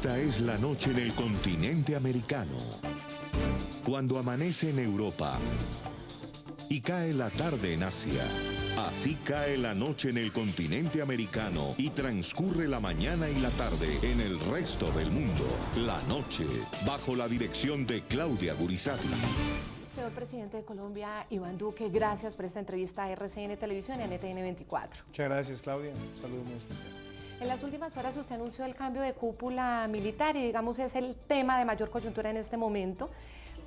Esta es la noche en el continente americano. Cuando amanece en Europa y cae la tarde en Asia. Así cae la noche en el continente americano y transcurre la mañana y la tarde en el resto del mundo. La noche, bajo la dirección de Claudia Gurizati. Señor presidente de Colombia, Iván Duque, gracias por esta entrevista a RCN Televisión y a NTN 24. Muchas gracias, Claudia. Un saludo muy especial. En las últimas horas usted anunció el cambio de cúpula militar y digamos es el tema de mayor coyuntura en este momento.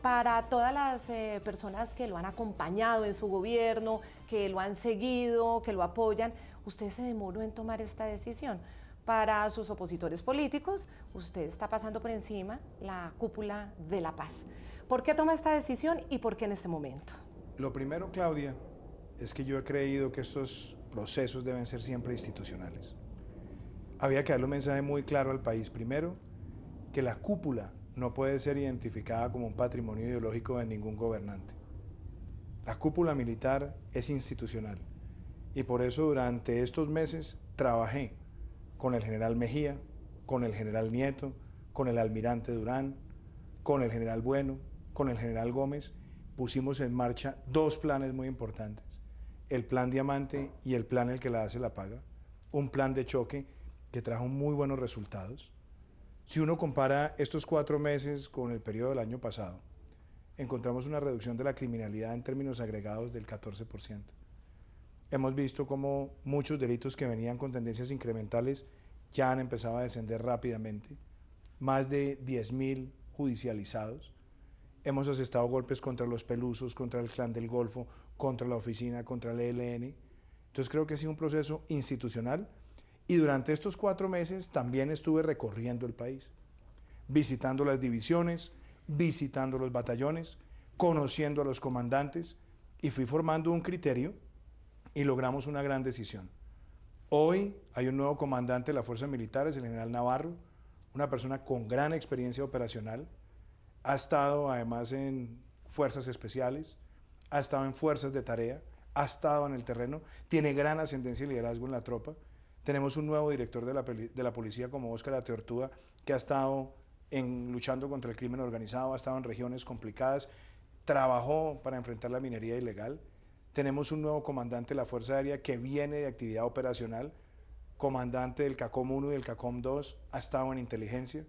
Para todas las personas que lo han acompañado en su gobierno, que lo han seguido, que lo apoyan, usted se demoró en tomar esta decisión. Para sus opositores políticos, usted está pasando por encima la cúpula de la paz. ¿Por qué toma esta decisión y por qué en este momento? Lo primero, Claudia, es que yo he creído que estos procesos deben ser siempre institucionales. Había que darle un mensaje muy claro al país. Primero, que la cúpula no puede ser identificada como un patrimonio ideológico de ningún gobernante. La cúpula militar es institucional y por eso durante estos meses trabajé con el general Mejía, con el general Nieto, con el almirante Durán, con el general Bueno, con el general Gómez. Pusimos en marcha dos planes muy importantes, el plan Diamante y el plan El que la hace la paga, un plan de choque que trajo muy buenos resultados. Si uno compara estos 4 meses con el periodo del año pasado, encontramos una reducción de la criminalidad en términos agregados del 14%. Hemos visto cómo muchos delitos que venían con tendencias incrementales ya han empezado a descender rápidamente, más de 10.000 judicializados. Hemos asestado golpes contra los Pelusos, contra el Clan del Golfo, contra la oficina, contra el ELN. Entonces creo que ha sido un proceso institucional. Y durante estos 4 meses también estuve recorriendo el país, visitando las divisiones, visitando los batallones, conociendo a los comandantes y fui formando un criterio y logramos una gran decisión. Hoy hay un nuevo comandante de las fuerzas militares, el general Navarro, una persona con gran experiencia operacional, ha estado además en fuerzas especiales, ha estado en fuerzas de tarea, ha estado en el terreno, tiene gran ascendencia y liderazgo en la tropa. Tenemos un nuevo director de la policía como Óscar Ateortúa, que ha estado luchando contra el crimen organizado, ha estado en regiones complicadas, trabajó para enfrentar la minería ilegal. Tenemos un nuevo comandante de la Fuerza Aérea que viene de actividad operacional, comandante del CACOM 1 y del CACOM 2, ha estado en inteligencia,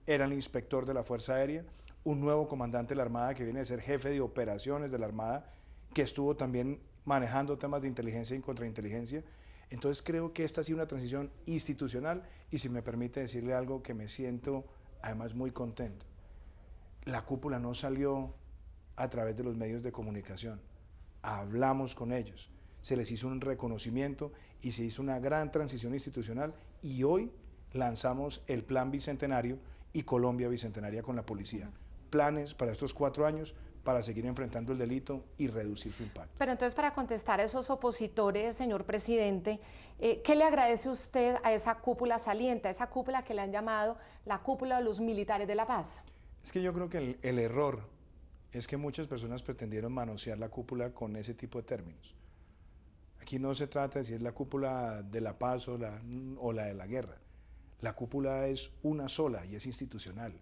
era el inspector de la Fuerza Aérea, un nuevo comandante de la Armada que viene de ser jefe de operaciones de la Armada, que estuvo también manejando temas de inteligencia y contrainteligencia. Entonces creo que esta ha sido una transición institucional y si me permite decirle algo que me siento además muy contento. La cúpula no salió a través de los medios de comunicación, hablamos con ellos, se les hizo un reconocimiento y se hizo una gran transición institucional y hoy lanzamos el Plan Bicentenario y Colombia Bicentenaria con la policía. Planes para estos 4 años para seguir enfrentando el delito y reducir su impacto. Pero entonces, para contestar a esos opositores, señor presidente, ¿qué le agradece usted a esa cúpula saliente, a esa cúpula que le han llamado la cúpula de los militares de la paz? Es que yo creo que el error es que muchas personas pretendieron manosear la cúpula con ese tipo de términos. Aquí no se trata de si es la cúpula de la paz o la de la guerra. La cúpula es una sola y es institucional.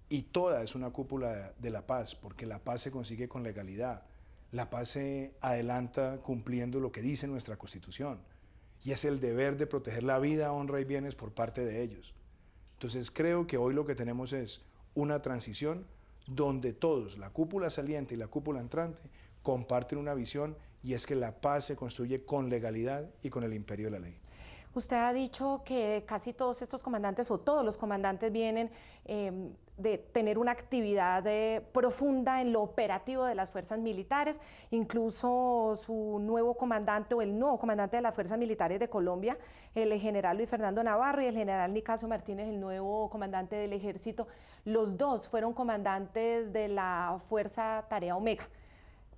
Y toda es una cúpula de la paz, porque la paz se consigue con legalidad. La paz se adelanta cumpliendo lo que dice nuestra Constitución, y es el deber de proteger la vida, honra y bienes por parte de ellos. Entonces creo que hoy lo que tenemos es una transición donde todos, la cúpula saliente y la cúpula entrante, comparten una visión, y es que la paz se construye con legalidad y con el imperio de la ley. Usted ha dicho que casi todos estos comandantes o todos los comandantes vienen de tener una actividad profunda en lo operativo de las fuerzas militares, incluso su nuevo comandante o el nuevo comandante de las fuerzas militares de Colombia, el general Luis Fernando Navarro y el general Nicasio Martínez, el nuevo comandante del ejército, los dos fueron comandantes de la Fuerza Tarea Omega.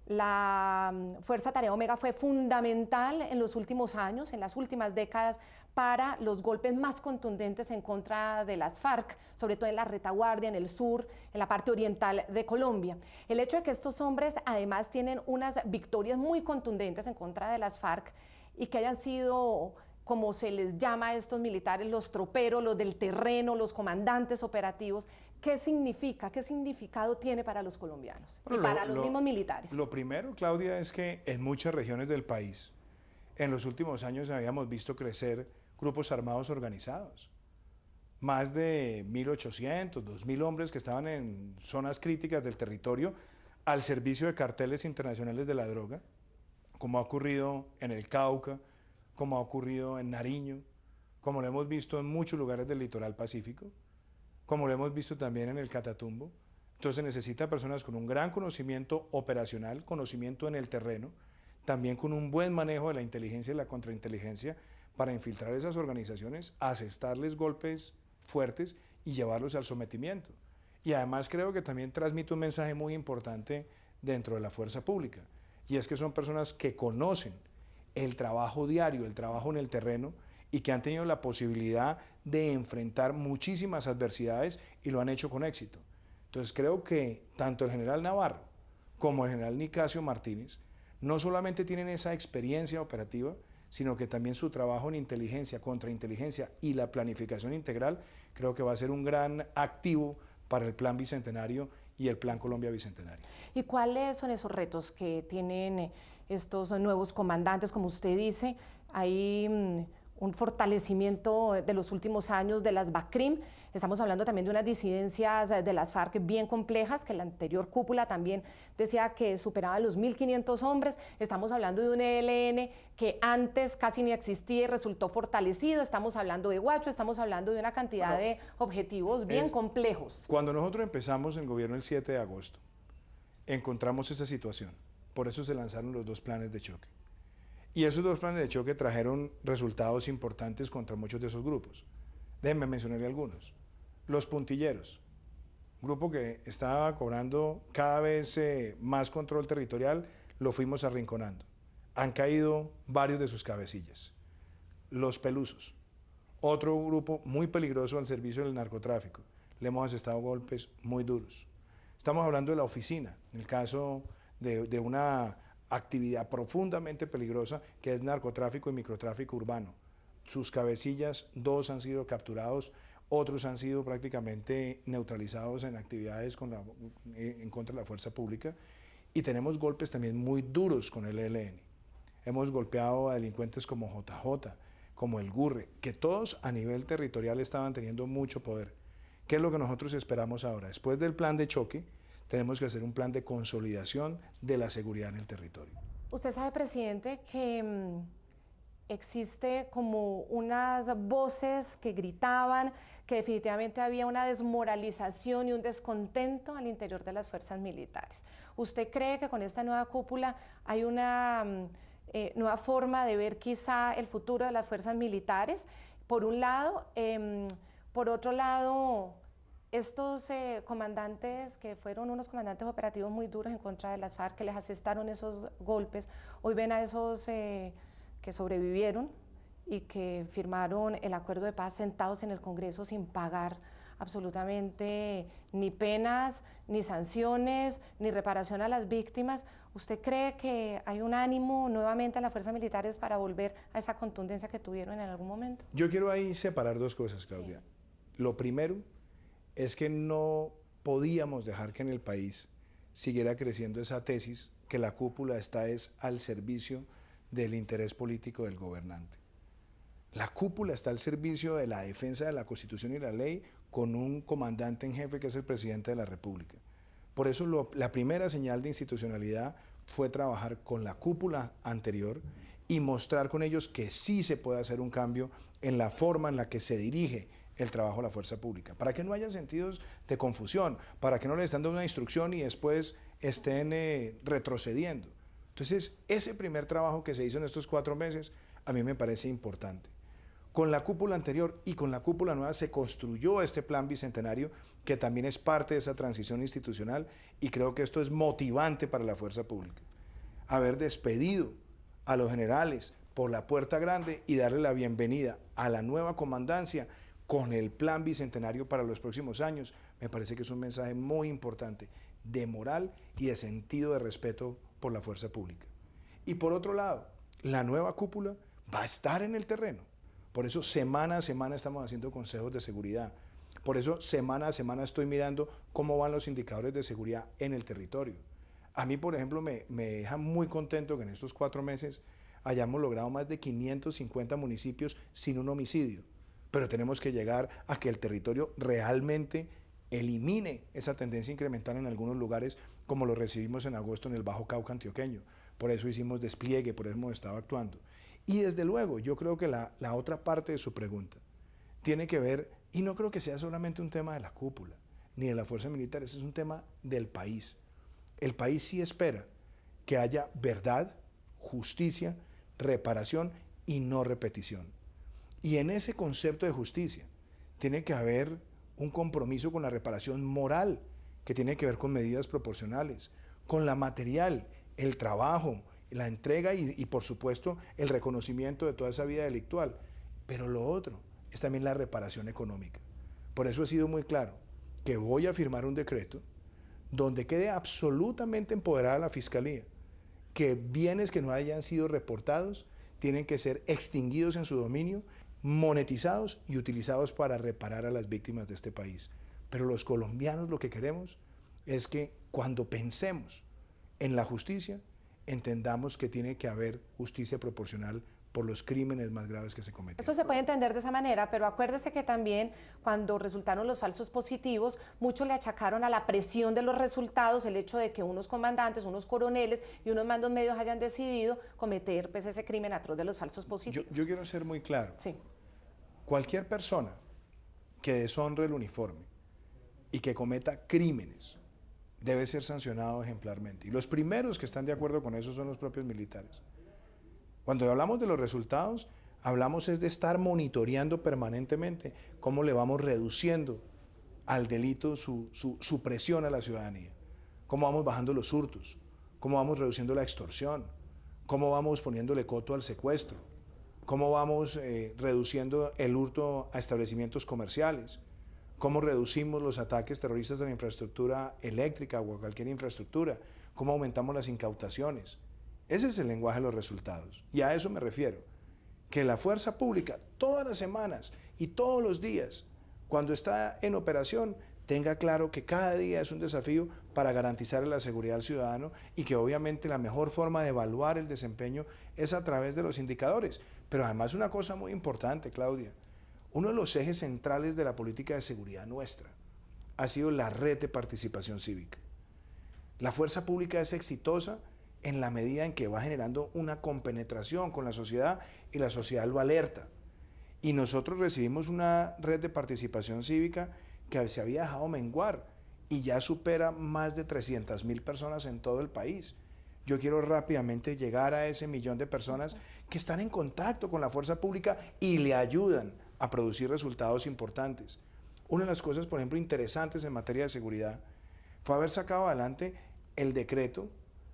La Fuerza Tarea Omega fue fundamental en los últimos años, en las últimas décadas, para los golpes más contundentes en contra de las FARC, sobre todo en la retaguardia, en el sur, en la parte oriental de Colombia. El hecho de que estos hombres además tienen unas victorias muy contundentes en contra de las FARC y que hayan sido como se les llama a estos militares, los troperos, los del terreno, los comandantes operativos, ¿qué significa? ¿Qué significado tiene para los colombianos y para los mismos militares? Lo primero, Claudia, es que en muchas regiones del país, en los últimos años habíamos visto crecer grupos armados organizados. Más de 1.800, 2.000 hombres que estaban en zonas críticas del territorio al servicio de carteles internacionales de la droga, como ha ocurrido en el Cauca, como ha ocurrido en Nariño, como lo hemos visto en muchos lugares del litoral pacífico, como lo hemos visto también en el Catatumbo. Entonces necesita personas con un gran conocimiento operacional, conocimiento en el terreno, también con un buen manejo de la inteligencia y la contrainteligencia para infiltrar esas organizaciones, asestarles golpes fuertes y llevarlos al sometimiento. Y además creo que también transmite un mensaje muy importante dentro de la fuerza pública, y es que son personas que conocen el trabajo diario, el trabajo en el terreno, y que han tenido la posibilidad de enfrentar muchísimas adversidades y lo han hecho con éxito. Entonces creo que tanto el general Navarro como el general Nicasio Martínez no solamente tienen esa experiencia operativa, sino que también su trabajo en inteligencia, contrainteligencia y la planificación integral creo que va a ser un gran activo para el Plan Bicentenario y el Plan Colombia Bicentenario. ¿Y cuáles son esos retos que tienen estos nuevos comandantes? Como usted dice, hay un fortalecimiento de los últimos años de las BACRIM. Estamos hablando también de unas disidencias de las FARC bien complejas, que la anterior cúpula también decía que superaba los 1.500 hombres. Estamos hablando de un ELN que antes casi ni existía y resultó fortalecido. Estamos hablando de Guacho, estamos hablando de una cantidad de objetivos bien complejos. Cuando nosotros empezamos el gobierno el 7 de agosto, encontramos esa situación. Por eso se lanzaron los 2 planes de choque. Y esos 2 planes de choque trajeron resultados importantes contra muchos de esos grupos. Déjenme mencionarle algunos. Los puntilleros, grupo que estaba cobrando cada vez más control territorial, lo fuimos arrinconando. Han caído varios de sus cabecillas. Los pelusos, otro grupo muy peligroso al servicio del narcotráfico. Le hemos asestado golpes muy duros. Estamos hablando de la oficina, en el caso de una actividad profundamente peligrosa que es narcotráfico y microtráfico urbano. Sus cabecillas, 2 han sido capturados, otros han sido prácticamente neutralizados en actividades en contra de la fuerza pública, y tenemos golpes también muy duros con el ELN. Hemos golpeado a delincuentes como JJ, como el Gurre, que todos a nivel territorial estaban teniendo mucho poder. ¿Qué es lo que nosotros esperamos ahora? Después del plan de choque, tenemos que hacer un plan de consolidación de la seguridad en el territorio. Usted sabe, presidente, que existe como unas voces que gritaban que definitivamente había una desmoralización y un descontento al interior de las fuerzas militares. ¿Usted cree que con esta nueva cúpula hay una nueva forma de ver quizá el futuro de las fuerzas militares? Por un lado, por otro lado, estos comandantes que fueron unos comandantes operativos muy duros en contra de las FARC, que les asestaron esos golpes, hoy ven a esos que sobrevivieron y que firmaron el acuerdo de paz sentados en el Congreso sin pagar absolutamente ni penas, ni sanciones, ni reparación a las víctimas. ¿Usted cree que hay un ánimo nuevamente en las fuerzas militares para volver a esa contundencia que tuvieron en algún momento? Yo quiero ahí separar 2 cosas, Claudia. Sí. Lo primero es que no podíamos dejar que en el país siguiera creciendo esa tesis que la cúpula está al servicio del interés político del gobernante. La cúpula está al servicio de la defensa de la Constitución y la ley con un comandante en jefe que es el presidente de la República. Por eso la primera señal de institucionalidad fue trabajar con la cúpula anterior y mostrar con ellos que sí se puede hacer un cambio en la forma en la que se dirige el trabajo de la fuerza pública, para que no haya sentidos de confusión, para que no les estén dando una instrucción y después estén retrocediendo. Entonces, ese primer trabajo que se hizo en estos 4 meses, a mí me parece importante. Con la cúpula anterior y con la cúpula nueva se construyó este plan bicentenario, que también es parte de esa transición institucional, y creo que esto es motivante para la fuerza pública. Haber despedido a los generales por la puerta grande y darle la bienvenida a la nueva comandancia con el plan bicentenario para los próximos años, me parece que es un mensaje muy importante de moral y de sentido de respeto por la fuerza pública. Y por otro lado, la nueva cúpula va a estar en el terreno. Por eso semana a semana estamos haciendo consejos de seguridad. Por eso semana a semana estoy mirando cómo van los indicadores de seguridad en el territorio. A mí, por ejemplo, me deja muy contento que en estos 4 meses hayamos logrado más de 550 municipios sin un homicidio. Pero tenemos que llegar a que el territorio realmente elimine esa tendencia incremental en algunos lugares, como lo recibimos en agosto en el Bajo Cauca antioqueño. Por eso hicimos despliegue, por eso hemos estado actuando. Y desde luego, yo creo que la otra parte de su pregunta tiene que ver, y no creo que sea solamente un tema de la cúpula, ni de la fuerza militar, ese es un tema del país. El país sí espera que haya verdad, justicia, reparación y no repetición. Y en ese concepto de justicia tiene que haber un compromiso con la reparación moral, que tiene que ver con medidas proporcionales, con la material, el trabajo, la entrega y por supuesto el reconocimiento de toda esa vida delictual. Pero lo otro es también la reparación económica. Por eso he sido muy claro que voy a firmar un decreto donde quede absolutamente empoderada la Fiscalía, que bienes que no hayan sido reportados tienen que ser extinguidos en su dominio, monetizados y utilizados para reparar a las víctimas de este país. Pero los colombianos lo que queremos es que cuando pensemos en la justicia, entendamos que tiene que haber justicia proporcional por los crímenes más graves que se cometen. Eso se puede entender de esa manera, pero acuérdese que también cuando resultaron los falsos positivos, muchos le achacaron a la presión de los resultados el hecho de que unos comandantes, unos coroneles y unos mandos medios hayan decidido cometer pues, ese crimen atroz de los falsos positivos. Yo quiero ser muy claro. Sí. Cualquier persona que deshonre el uniforme y que cometa crímenes debe ser sancionado ejemplarmente. Y los primeros que están de acuerdo con eso son los propios militares. Cuando hablamos de los resultados, hablamos es de estar monitoreando permanentemente cómo le vamos reduciendo al delito su presión a la ciudadanía, cómo vamos bajando los hurtos, cómo vamos reduciendo la extorsión, cómo vamos poniéndole coto al secuestro, cómo vamos reduciendo el hurto a establecimientos comerciales, cómo reducimos los ataques terroristas a la infraestructura eléctrica o a cualquier infraestructura, cómo aumentamos las incautaciones. Ese es el lenguaje de los resultados. Y a eso me refiero, que la fuerza pública todas las semanas y todos los días, cuando está en operación, tenga claro que cada día es un desafío para garantizar la seguridad al ciudadano y que obviamente la mejor forma de evaluar el desempeño es a través de los indicadores. Pero además una cosa muy importante, Claudia, uno de los ejes centrales de la política de seguridad nuestra ha sido la red de participación cívica. La fuerza pública es exitosa en la medida en que va generando una compenetración con la sociedad y la sociedad lo alerta. Y nosotros recibimos una red de participación cívica que se había dejado menguar y ya supera más de 300.000 personas en todo el país. Yo quiero rápidamente llegar a ese 1.000.000 de personas que están en contacto con la fuerza pública y le ayudan a producir resultados importantes. Una de las cosas, por ejemplo, interesantes en materia de seguridad fue haber sacado adelante el decreto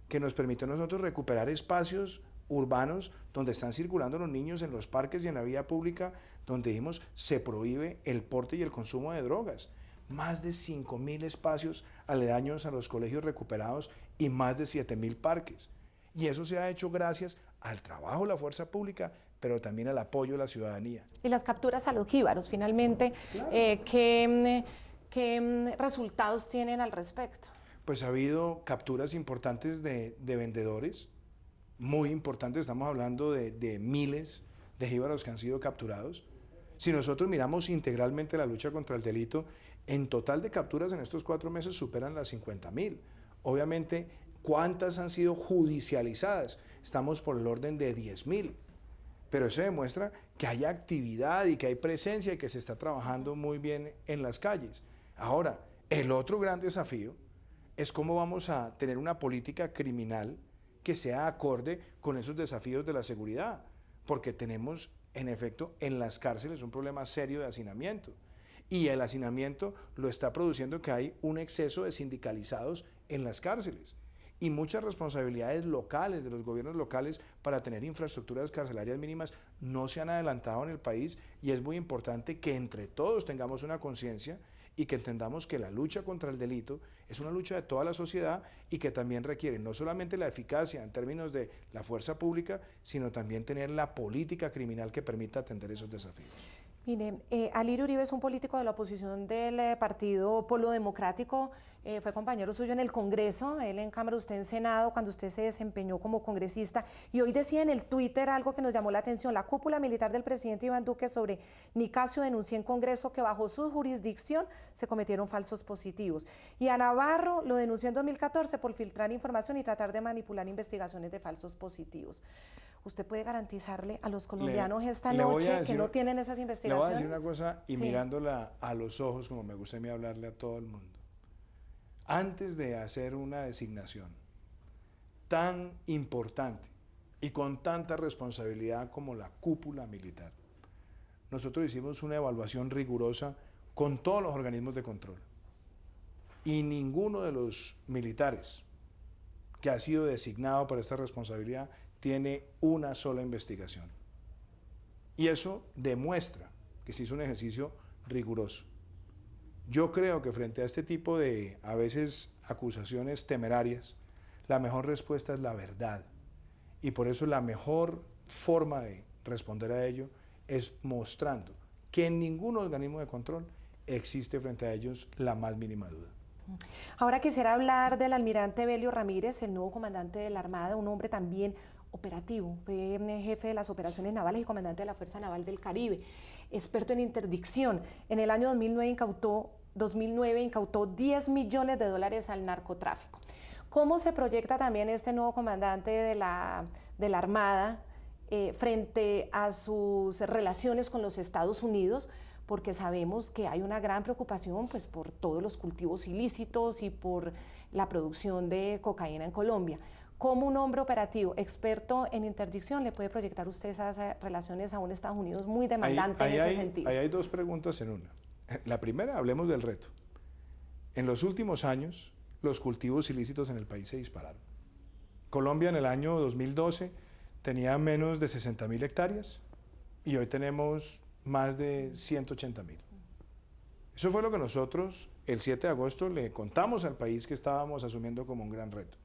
que nos permitió a nosotros recuperar espacios urbanos donde están circulando los niños en los parques y en la vía pública, donde dijimos se prohíbe el porte y el consumo de drogas. Más de 5.000 espacios aledaños a los colegios recuperados y más de 7.000 parques. Y eso se ha hecho gracias al trabajo de la fuerza pública, pero también al apoyo de la ciudadanía. Y las capturas a los jíbaros, finalmente, claro. ¿Qué resultados tienen al respecto? Pues ha habido capturas importantes de vendedores, muy importantes, estamos hablando de miles de jíbaros que han sido capturados. Si nosotros miramos integralmente la lucha contra el delito, en total de capturas en estos 4 meses superan las 50.000. Obviamente, ¿cuántas han sido judicializadas? Estamos por el orden de 10.000. Pero eso demuestra que hay actividad y que hay presencia y que se está trabajando muy bien en las calles. Ahora, el otro gran desafío es cómo vamos a tener una política criminal que sea acorde con esos desafíos de la seguridad, porque tenemos, en efecto, en las cárceles un problema serio de hacinamiento, y el hacinamiento lo está produciendo que hay un exceso de sindicalizados en las cárceles, y muchas responsabilidades locales de los gobiernos locales para tener infraestructuras carcelarias mínimas no se han adelantado en el país, y es muy importante que entre todos tengamos una conciencia y que entendamos que la lucha contra el delito es una lucha de toda la sociedad y que también requiere no solamente la eficacia en términos de la fuerza pública, sino también tener la política criminal que permita atender esos desafíos. Mire, Alirio Uribe es un político de la oposición del partido Polo Democrático, fue compañero suyo en el Congreso, él en Cámara, usted en Senado, cuando usted se desempeñó como congresista, y hoy decía en el Twitter algo que nos llamó la atención: la cúpula militar del presidente Iván Duque sobre Nicasio denunció en Congreso que bajo su jurisdicción se cometieron falsos positivos. Y a Navarro lo denunció en 2014 por filtrar información y tratar de manipular investigaciones de falsos positivos. ¿Usted puede garantizarle a los colombianos esta noche que no tienen esas investigaciones? Le voy a decir una cosa y sí, mirándola a los ojos, como me gusta a mí hablarle a todo el mundo. Antes de hacer una designación tan importante y con tanta responsabilidad como la cúpula militar, nosotros hicimos una evaluación rigurosa con todos los organismos de control. Y ninguno de los militares que ha sido designado para esta responsabilidad tiene una sola investigación. Y eso demuestra que se hizo un ejercicio riguroso. Yo creo que frente a este tipo de, a veces, acusaciones temerarias, la mejor respuesta es la verdad. Y por eso la mejor forma de responder a ello es mostrando que en ningún organismo de control existe frente a ellos la más mínima duda. Ahora quisiera hablar del almirante Belio Ramírez, el nuevo comandante de la Armada, un hombre también operativo, fue jefe de las operaciones navales y comandante de la Fuerza Naval del Caribe, experto en interdicción. En el año 2009 incautó $10 millones al narcotráfico. ¿Cómo se proyecta también este nuevo comandante de la Armada frente a sus relaciones con los Estados Unidos? Porque sabemos que hay una gran preocupación pues, por todos los cultivos ilícitos y por la producción de cocaína en Colombia. ¿Cómo un hombre operativo, experto en interdicción, le puede proyectar usted esas relaciones a un Estados Unidos muy demandante en ese sentido? Ahí hay dos preguntas en una. La primera, hablemos del reto. En los últimos años, los cultivos ilícitos en el país se dispararon. Colombia en el año 2012 tenía menos de 60.000 hectáreas y hoy tenemos más de 180.000. Eso fue lo que nosotros el 7 de agosto le contamos al país que estábamos asumiendo como un gran reto.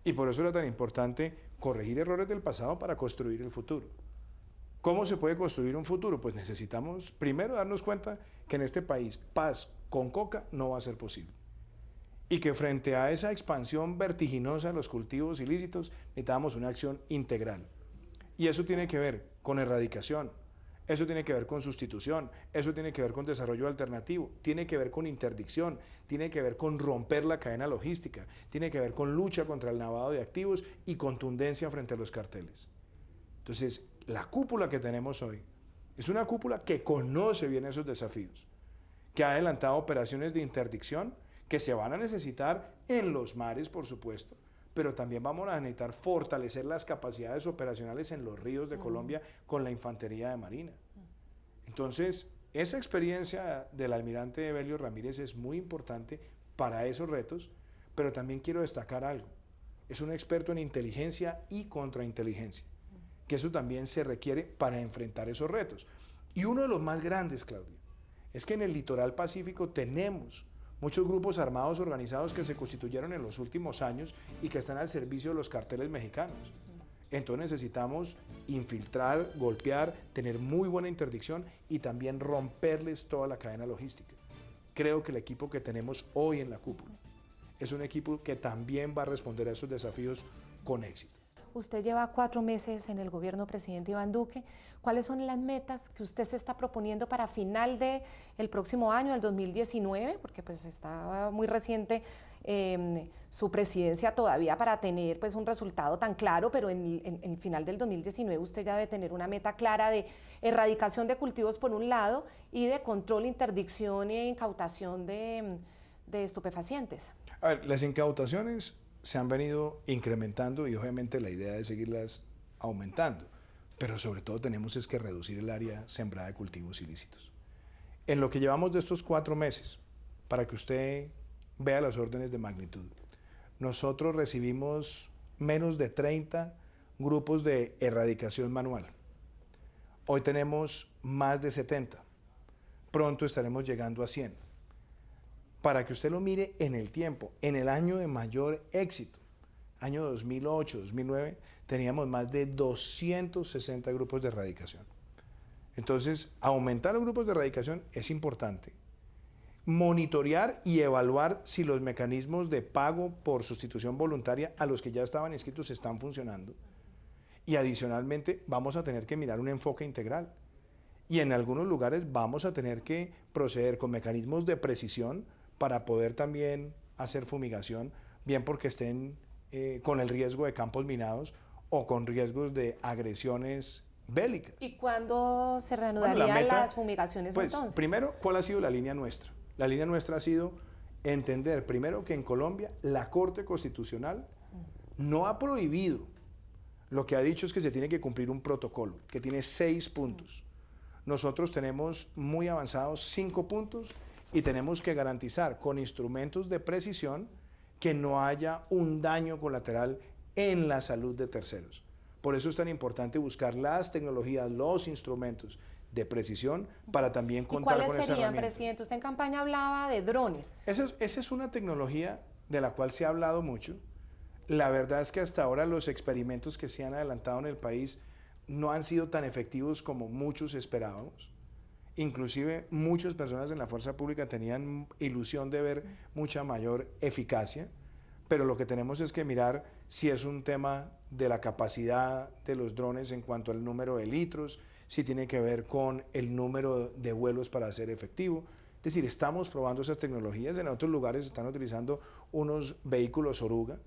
Y por eso era tan importante corregir errores del pasado para construir el futuro. ¿Cómo se puede construir un futuro? Pues necesitamos primero darnos cuenta que en este país paz con coca no va a ser posible. Y que frente a esa expansión vertiginosa de los cultivos ilícitos necesitamos una acción integral. Y eso tiene que ver con erradicación, eso tiene que ver con sustitución, eso tiene que ver con desarrollo alternativo, tiene que ver con interdicción, tiene que ver con romper la cadena logística, tiene que ver con lucha contra el lavado de activos y contundencia frente a los carteles. Entonces, la cúpula que tenemos hoy es una cúpula que conoce bien esos desafíos, que ha adelantado operaciones de interdicción que se van a necesitar en los mares, por supuesto, pero también vamos a necesitar fortalecer las capacidades operacionales en los ríos de Colombia con la infantería de marina. Entonces, esa experiencia del almirante Belio Ramírez es muy importante para esos retos, pero también quiero destacar algo. Es un experto en inteligencia y contrainteligencia, que eso también se requiere para enfrentar esos retos. Y uno de los más grandes, Claudia, es que en el litoral pacífico tenemos muchos grupos armados organizados que se constituyeron en los últimos años y que están al servicio de los carteles mexicanos. Entonces necesitamos infiltrar, golpear, tener muy buena interdicción y también romperles toda la cadena logística. Creo que el equipo que tenemos hoy en la cúpula es un equipo que también va a responder a esos desafíos con éxito. Usted lleva 4 meses en el gobierno del presidente Iván Duque. ¿Cuáles son las metas que usted se está proponiendo para final del próximo año, el 2019? Porque pues está muy reciente su presidencia todavía para tener pues un resultado tan claro, pero en el final del 2019 usted ya debe tener una meta clara de erradicación de cultivos por un lado y de control, interdicción e incautación de estupefacientes. A ver, las incautaciones se han venido incrementando y obviamente la idea es seguirlas aumentando, pero sobre todo tenemos es que reducir el área sembrada de cultivos ilícitos. En lo que llevamos de estos 4 meses, para que usted vea los órdenes de magnitud, nosotros recibimos menos de 30 grupos de erradicación manual. Hoy tenemos más de 70, pronto estaremos llegando a 100. para que usted lo mire en el tiempo, en el año de mayor éxito, año 2008, 2009, teníamos más de 260 grupos de erradicación. Entonces, aumentar los grupos de erradicación es importante. Monitorear y evaluar si los mecanismos de pago por sustitución voluntaria a los que ya estaban inscritos están funcionando. Y adicionalmente, vamos a tener que mirar un enfoque integral. Y en algunos lugares vamos a tener que proceder con mecanismos de precisión para poder también hacer fumigación, bien porque estén con el riesgo de campos minados o con riesgos de agresiones bélicas. ¿Y cuándo se reanudarían las fumigaciones pues, entonces? Primero, ¿cuál ha sido la línea nuestra? La línea nuestra ha sido entender, primero, que en Colombia la Corte Constitucional no ha prohibido, lo que ha dicho es que se tiene que cumplir un protocolo, que tiene 6 puntos. Nosotros tenemos muy avanzados 5 puntos y tenemos que garantizar con instrumentos de precisión que no haya un daño colateral en la salud de terceros. Por eso es tan importante buscar las tecnologías, los instrumentos de precisión para también contar con esa herramienta. ¿Y cuáles serían, presidente? Usted en campaña hablaba de drones. Esa es una tecnología de la cual se ha hablado mucho. La verdad es que hasta ahora los experimentos que se han adelantado en el país no han sido tan efectivos como muchos esperábamos. Inclusive muchas personas en la fuerza pública tenían ilusión de ver mucha mayor eficacia, pero lo que tenemos es que mirar si es un tema de la capacidad de los drones en cuanto al número de litros, si tiene que ver con el número de vuelos para ser efectivo. Es decir, estamos probando esas tecnologías. En otros lugares se están utilizando unos vehículos oruga.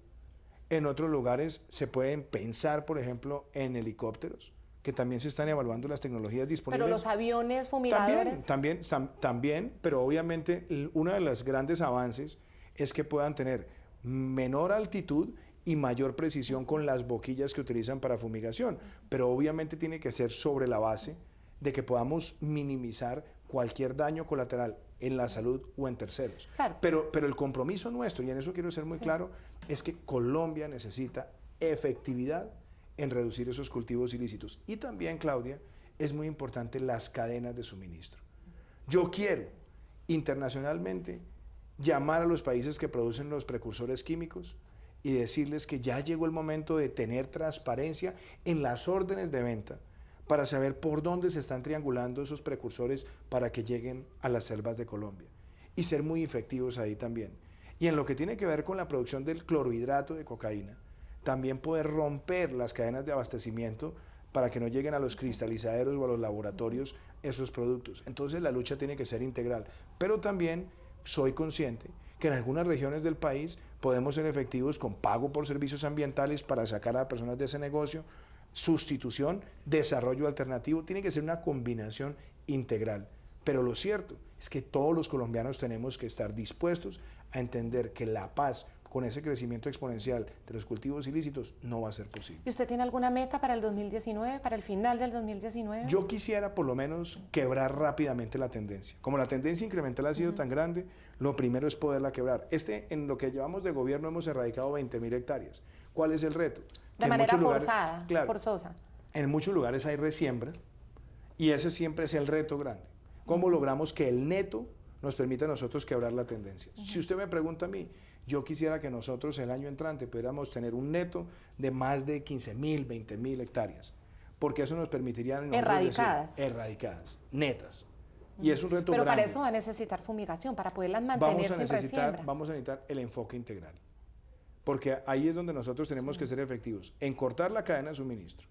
En otros lugares se pueden pensar, por ejemplo, en helicópteros, que también se están evaluando las tecnologías disponibles. Pero los aviones fumigadores. También, pero obviamente uno de los grandes avances es que puedan tener menor altitud y mayor precisión con las boquillas que utilizan para fumigación, pero obviamente tiene que ser sobre la base de que podamos minimizar cualquier daño colateral en la salud o en terceros. Claro. Pero el compromiso nuestro, y en eso quiero ser muy claro, es que Colombia necesita efectividad en reducir esos cultivos ilícitos. Y también, Claudia, es muy importante las cadenas de suministro. Yo quiero internacionalmente llamar a los países que producen los precursores químicos y decirles que ya llegó el momento de tener transparencia en las órdenes de venta para saber por dónde se están triangulando esos precursores para que lleguen a las selvas de Colombia y ser muy efectivos ahí también. Y en lo que tiene que ver con la producción del clorhidrato de cocaína, también poder romper las cadenas de abastecimiento para que no lleguen a los cristalizaderos o a los laboratorios esos productos. Entonces la lucha tiene que ser integral, pero también soy consciente que en algunas regiones del país podemos ser efectivos con pago por servicios ambientales para sacar a personas de ese negocio, sustitución, desarrollo alternativo, tiene que ser una combinación integral. Pero lo cierto es que todos los colombianos tenemos que estar dispuestos a entender que la paz con ese crecimiento exponencial de los cultivos ilícitos no va a ser posible. ¿Y usted tiene alguna meta para el 2019, para el final del 2019? Yo quisiera por lo menos quebrar rápidamente la tendencia. Como la tendencia incremental ha sido tan grande, lo primero es poderla quebrar. En lo que llevamos de gobierno hemos erradicado 20.000 hectáreas. ¿Cuál es el reto? De manera forzada, forzosa. En muchos lugares hay resiembra y ese siempre es el reto grande. ¿Cómo logramos que el neto nos permita a nosotros quebrar la tendencia? Si usted me pregunta a mí, yo quisiera que nosotros el año entrante pudiéramos tener un neto de más de 15.000, 20.000 hectáreas, porque eso nos permitiría... Erradicadas, netas. Y es un reto grande. Pero para eso va a necesitar fumigación, para poderlas mantener sin resiembra. Vamos a necesitar el enfoque integral, porque ahí es donde nosotros tenemos que ser efectivos, en cortar la cadena de suministro,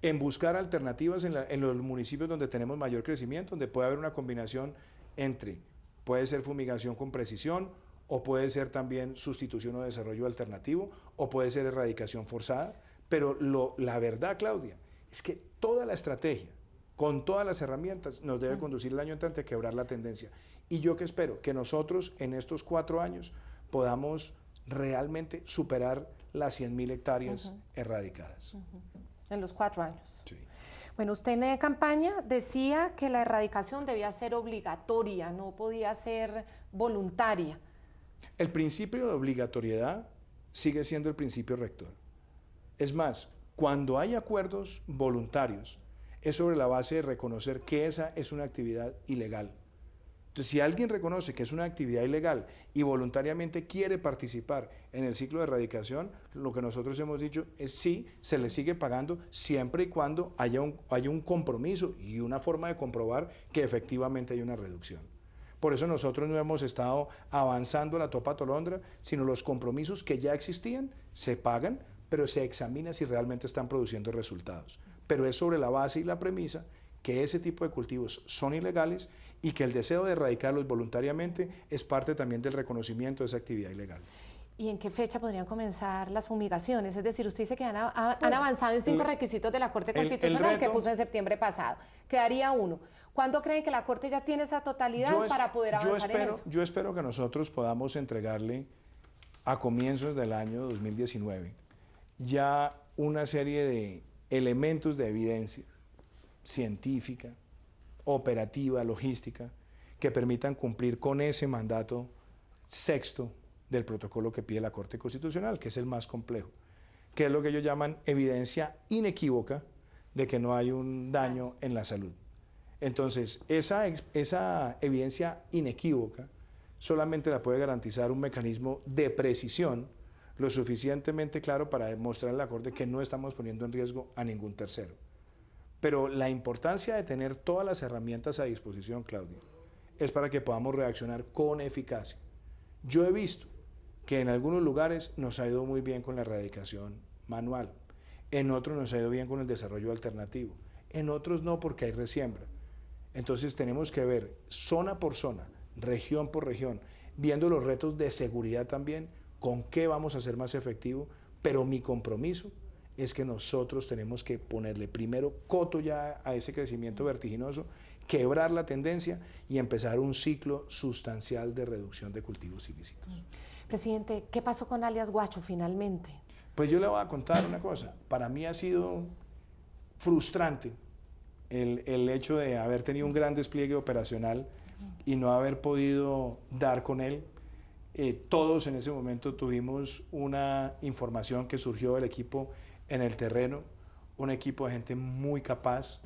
en buscar alternativas en los municipios donde tenemos mayor crecimiento, donde puede haber una combinación entre, puede ser fumigación con precisión, o puede ser también sustitución o desarrollo alternativo, o puede ser erradicación forzada, pero la verdad, Claudia, es que toda la estrategia, con todas las herramientas, nos debe conducir el año entrante a quebrar la tendencia. Y yo que espero que nosotros en estos 4 años podamos realmente superar las 100.000 hectáreas erradicadas. En los 4 años. Sí. Bueno, usted en campaña decía que la erradicación debía ser obligatoria, no podía ser voluntaria. El principio de obligatoriedad sigue siendo el principio rector. Es más, cuando hay acuerdos voluntarios, es sobre la base de reconocer que esa es una actividad ilegal. Entonces, si alguien reconoce que es una actividad ilegal y voluntariamente quiere participar en el ciclo de erradicación, lo que nosotros hemos dicho es sí, se le sigue pagando siempre y cuando haya un compromiso y una forma de comprobar que efectivamente hay una reducción. Por eso nosotros no hemos estado avanzando la topa tolondra, sino los compromisos que ya existían se pagan, pero se examina si realmente están produciendo resultados. Pero es sobre la base y la premisa que ese tipo de cultivos son ilegales y que el deseo de erradicarlos voluntariamente es parte también del reconocimiento de esa actividad ilegal. ¿Y en qué fecha podrían comenzar las fumigaciones? Es decir, usted dice que han avanzado en 5 requisitos de la Corte Constitucional que puso en septiembre pasado. Quedaría uno. ¿Cuándo creen que la Corte ya tiene esa totalidad para poder avanzar en eso? Yo espero que nosotros podamos entregarle a comienzos del año 2019 ya una serie de elementos de evidencia científica, operativa, logística, que permitan cumplir con ese mandato sexto del protocolo que pide la Corte Constitucional, que es el más complejo, que es lo que ellos llaman evidencia inequívoca de que no hay un daño en la salud. Entonces, esa evidencia inequívoca solamente la puede garantizar un mecanismo de precisión lo suficientemente claro para demostrarle a la Corte que no estamos poniendo en riesgo a ningún tercero. Pero la importancia de tener todas las herramientas a disposición, Claudia, es para que podamos reaccionar con eficacia. Yo he visto que en algunos lugares nos ha ido muy bien con la erradicación manual, en otros nos ha ido bien con el desarrollo alternativo, en otros no porque hay resiembra. Entonces tenemos que ver zona por zona, región por región, viendo los retos de seguridad también, con qué vamos a ser más efectivo, pero mi compromiso es que nosotros tenemos que ponerle primero coto ya a ese crecimiento vertiginoso, quebrar la tendencia y empezar un ciclo sustancial de reducción de cultivos ilícitos. Presidente, ¿qué pasó con alias Guacho finalmente? Pues yo le voy a contar una cosa. Para mí ha sido frustrante el hecho de haber tenido un gran despliegue operacional y no haber podido dar con él. Todos en ese momento tuvimos una información que surgió del equipo en el terreno, un equipo de gente muy capaz,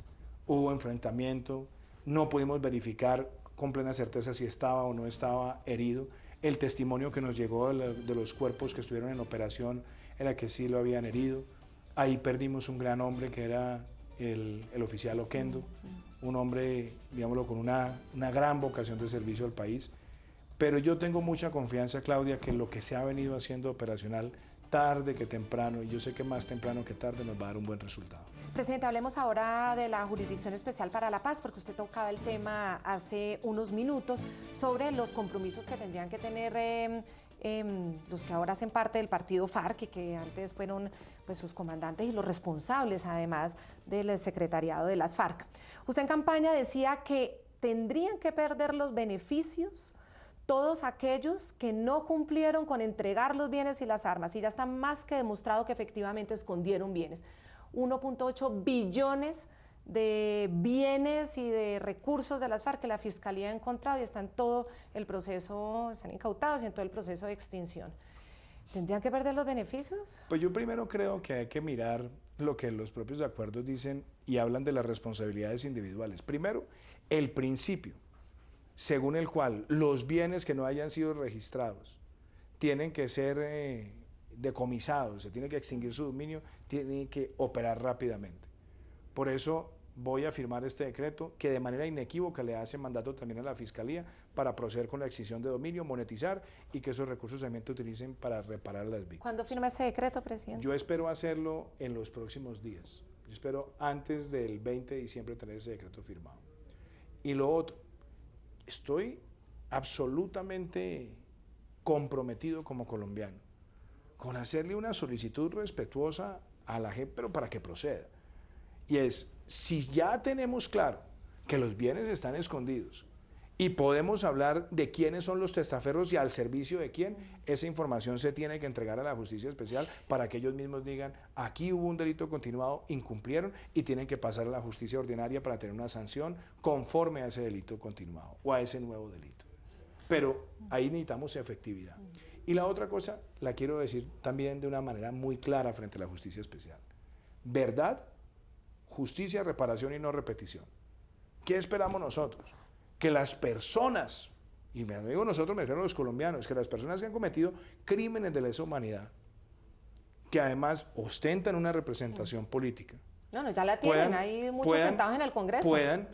hubo enfrentamiento, no pudimos verificar con plena certeza si estaba o no estaba herido. El testimonio que nos llegó de los cuerpos que estuvieron en operación era que sí lo habían herido. Ahí perdimos un gran hombre que era el oficial Oquendo, un hombre, digámoslo, con una gran vocación de servicio al país. Pero yo tengo mucha confianza, Claudia, que lo que se ha venido haciendo operacional, tarde que temprano, y yo sé que más temprano que tarde, nos va a dar un buen resultado. Presidente, hablemos ahora de la Jurisdicción Especial para la Paz, porque usted tocaba el tema hace unos minutos sobre los compromisos que tendrían que tener los que ahora hacen parte del partido FARC y que antes fueron pues, sus comandantes y los responsables, además, del secretariado de las FARC. Usted en campaña decía que tendrían que perder los beneficios todos aquellos que no cumplieron con entregar los bienes y las armas, y ya está más que demostrado que efectivamente escondieron bienes. 1.8 billones de bienes y de recursos de las FARC que la Fiscalía ha encontrado y está en todo el proceso, están incautados y en todo el proceso de extinción. ¿Tendrían que perder los beneficios? Pues yo primero creo que hay que mirar lo que los propios acuerdos dicen y hablan de las responsabilidades individuales. Primero, el principio según el cual los bienes que no hayan sido registrados tienen que ser decomisados, se tiene que extinguir su dominio, tienen que operar rápidamente. Por eso voy a firmar este decreto que de manera inequívoca le hace mandato también a la Fiscalía para proceder con la extinción de dominio, monetizar y que esos recursos también se utilicen para reparar a las víctimas. ¿Cuándo firma ese decreto, presidente? Yo espero hacerlo en los próximos días. Yo espero antes del 20 de diciembre tener ese decreto firmado. Y lo otro, estoy absolutamente comprometido como colombiano con hacerle una solicitud respetuosa a la JEP, pero para que proceda. Y es, si ya tenemos claro que los bienes están escondidos y podemos hablar de quiénes son los testaferros y al servicio de quién, esa información se tiene que entregar a la Justicia Especial para que ellos mismos digan, aquí hubo un delito continuado, incumplieron y tienen que pasar a la justicia ordinaria para tener una sanción conforme a ese delito continuado o a ese nuevo delito. Pero ahí necesitamos efectividad. Y la otra cosa, la quiero decir también de una manera muy clara frente a la Justicia Especial. Verdad, justicia, reparación y no repetición. ¿Qué esperamos nosotros? que las personas, y me digo nosotros, me refiero a los colombianos, que las personas que han cometido crímenes de lesa humanidad, que además ostentan una representación política, No, ya la tienen, hay muchos sentados en el Congreso. Puedan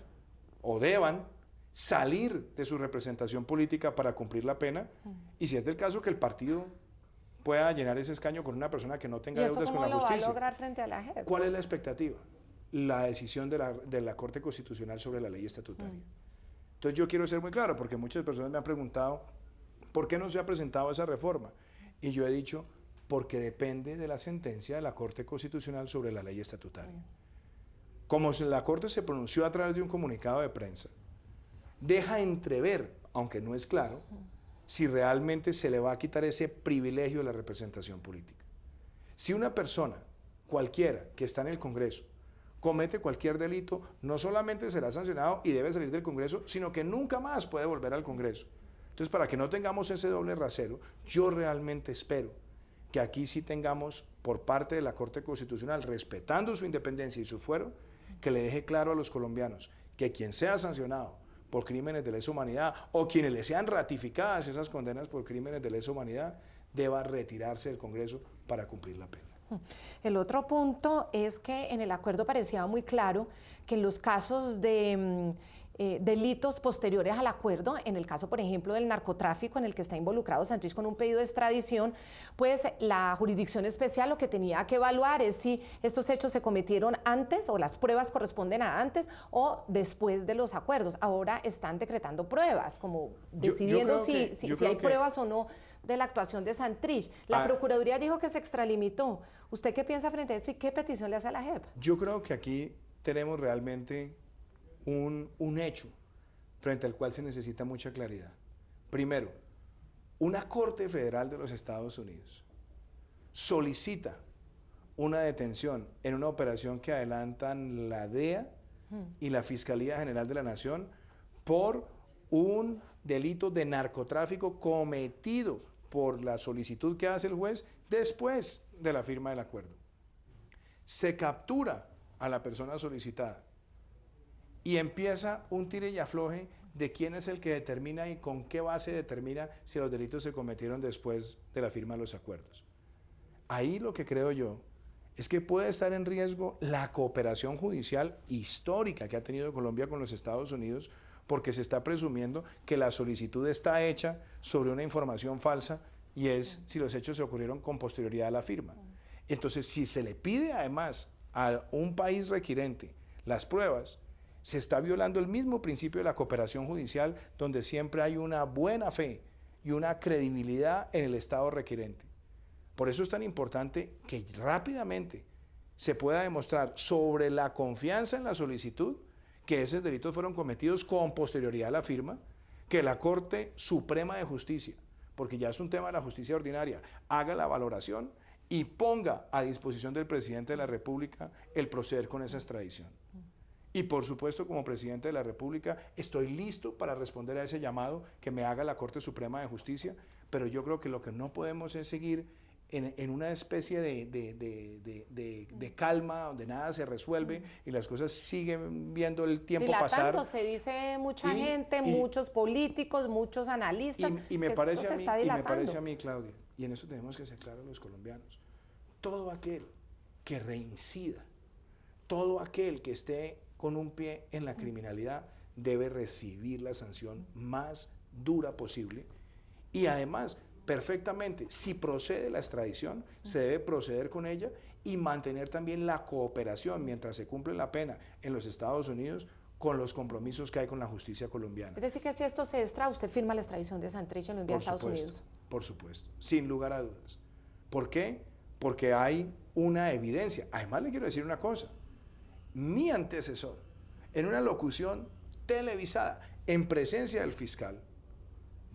o deban salir de su representación política para cumplir la pena, y si es del caso que el partido pueda llenar ese escaño con una persona que no tenga deudas con la justicia. ¿Y eso cómo lo va a lograr frente a la JEP? ¿Cuál es la expectativa? La decisión de la Corte Constitucional sobre la ley estatutaria. Entonces yo quiero ser muy claro, porque muchas personas me han preguntado ¿por qué no se ha presentado esa reforma? Y yo he dicho, porque depende de la sentencia de la Corte Constitucional sobre la ley estatutaria. Como la Corte se pronunció a través de un comunicado de prensa, deja entrever, aunque no es claro, si realmente se le va a quitar ese privilegio de la representación política. Si una persona, cualquiera, que está en el Congreso, comete cualquier delito, no solamente será sancionado y debe salir del Congreso, sino que nunca más puede volver al Congreso. Entonces, para que no tengamos ese doble rasero, yo realmente espero que aquí sí tengamos, por parte de la Corte Constitucional, respetando su independencia y su fuero, que le deje claro a los colombianos que quien sea sancionado por crímenes de lesa humanidad o quienes le sean ratificadas esas condenas por crímenes de lesa humanidad, deba retirarse del Congreso para cumplir la pena. El otro punto es que en el acuerdo parecía muy claro que en los casos de delitos posteriores al acuerdo, en el caso, por ejemplo, del narcotráfico en el que está involucrado Santrich con un pedido de extradición, pues la jurisdicción especial lo que tenía que evaluar es si estos hechos se cometieron antes o las pruebas corresponden a antes o después de los acuerdos. Ahora están decretando pruebas, como decidiendo si hay pruebas o no de la actuación de Santrich. La Procuraduría dijo que se extralimitó. ¿Usted qué piensa frente a esto y qué petición le hace a la JEP? Yo creo que aquí tenemos realmente un hecho frente al cual se necesita mucha claridad. Primero, una Corte Federal de los Estados Unidos solicita una detención en una operación que adelantan la DEA y la Fiscalía General de la Nación por un delito de narcotráfico cometido por la solicitud que hace el juez después de la firma del acuerdo. Se captura a la persona solicitada y empieza un tire y afloje de quién es el que determina y con qué base determina si los delitos se cometieron después de la firma de los acuerdos. Ahí lo que creo yo es que puede estar en riesgo la cooperación judicial histórica que ha tenido Colombia con los Estados Unidos, porque se está presumiendo que la solicitud está hecha sobre una información falsa y es si los hechos se ocurrieron con posterioridad a la firma. Entonces, si se le pide además a un país requirente las pruebas, se está violando el mismo principio de la cooperación judicial, donde siempre hay una buena fe y una credibilidad en el Estado requirente. Por eso es tan importante que rápidamente se pueda demostrar sobre la confianza en la solicitud que esos delitos fueron cometidos con posterioridad a la firma, que la Corte Suprema de Justicia, porque ya es un tema de la justicia ordinaria, haga la valoración y ponga a disposición del presidente de la República el proceder con esa extradición. Y por supuesto, como presidente de la República, estoy listo para responder a ese llamado que me haga la Corte Suprema de Justicia, pero yo creo que lo que no podemos es seguir en una especie de calma, donde nada se resuelve y las cosas siguen viendo el tiempo pasar. Se dice mucha gente, muchos políticos, muchos analistas, y me parece a mí, Claudia, y en eso tenemos que ser claros los colombianos, todo aquel que reincida, todo aquel que esté con un pie en la criminalidad debe recibir la sanción más dura posible y además perfectamente, si procede la extradición, se debe proceder con ella y mantener también la cooperación mientras se cumple la pena en los Estados Unidos con los compromisos que hay con la justicia colombiana. Es decir, que si esto se extra, usted firma la extradición de Santrich y lo envía a Estados Unidos. Por supuesto, sin lugar a dudas. ¿Por qué? Porque hay una evidencia. Además, le quiero decir una cosa. Mi antecesor, en una locución televisada, en presencia del fiscal,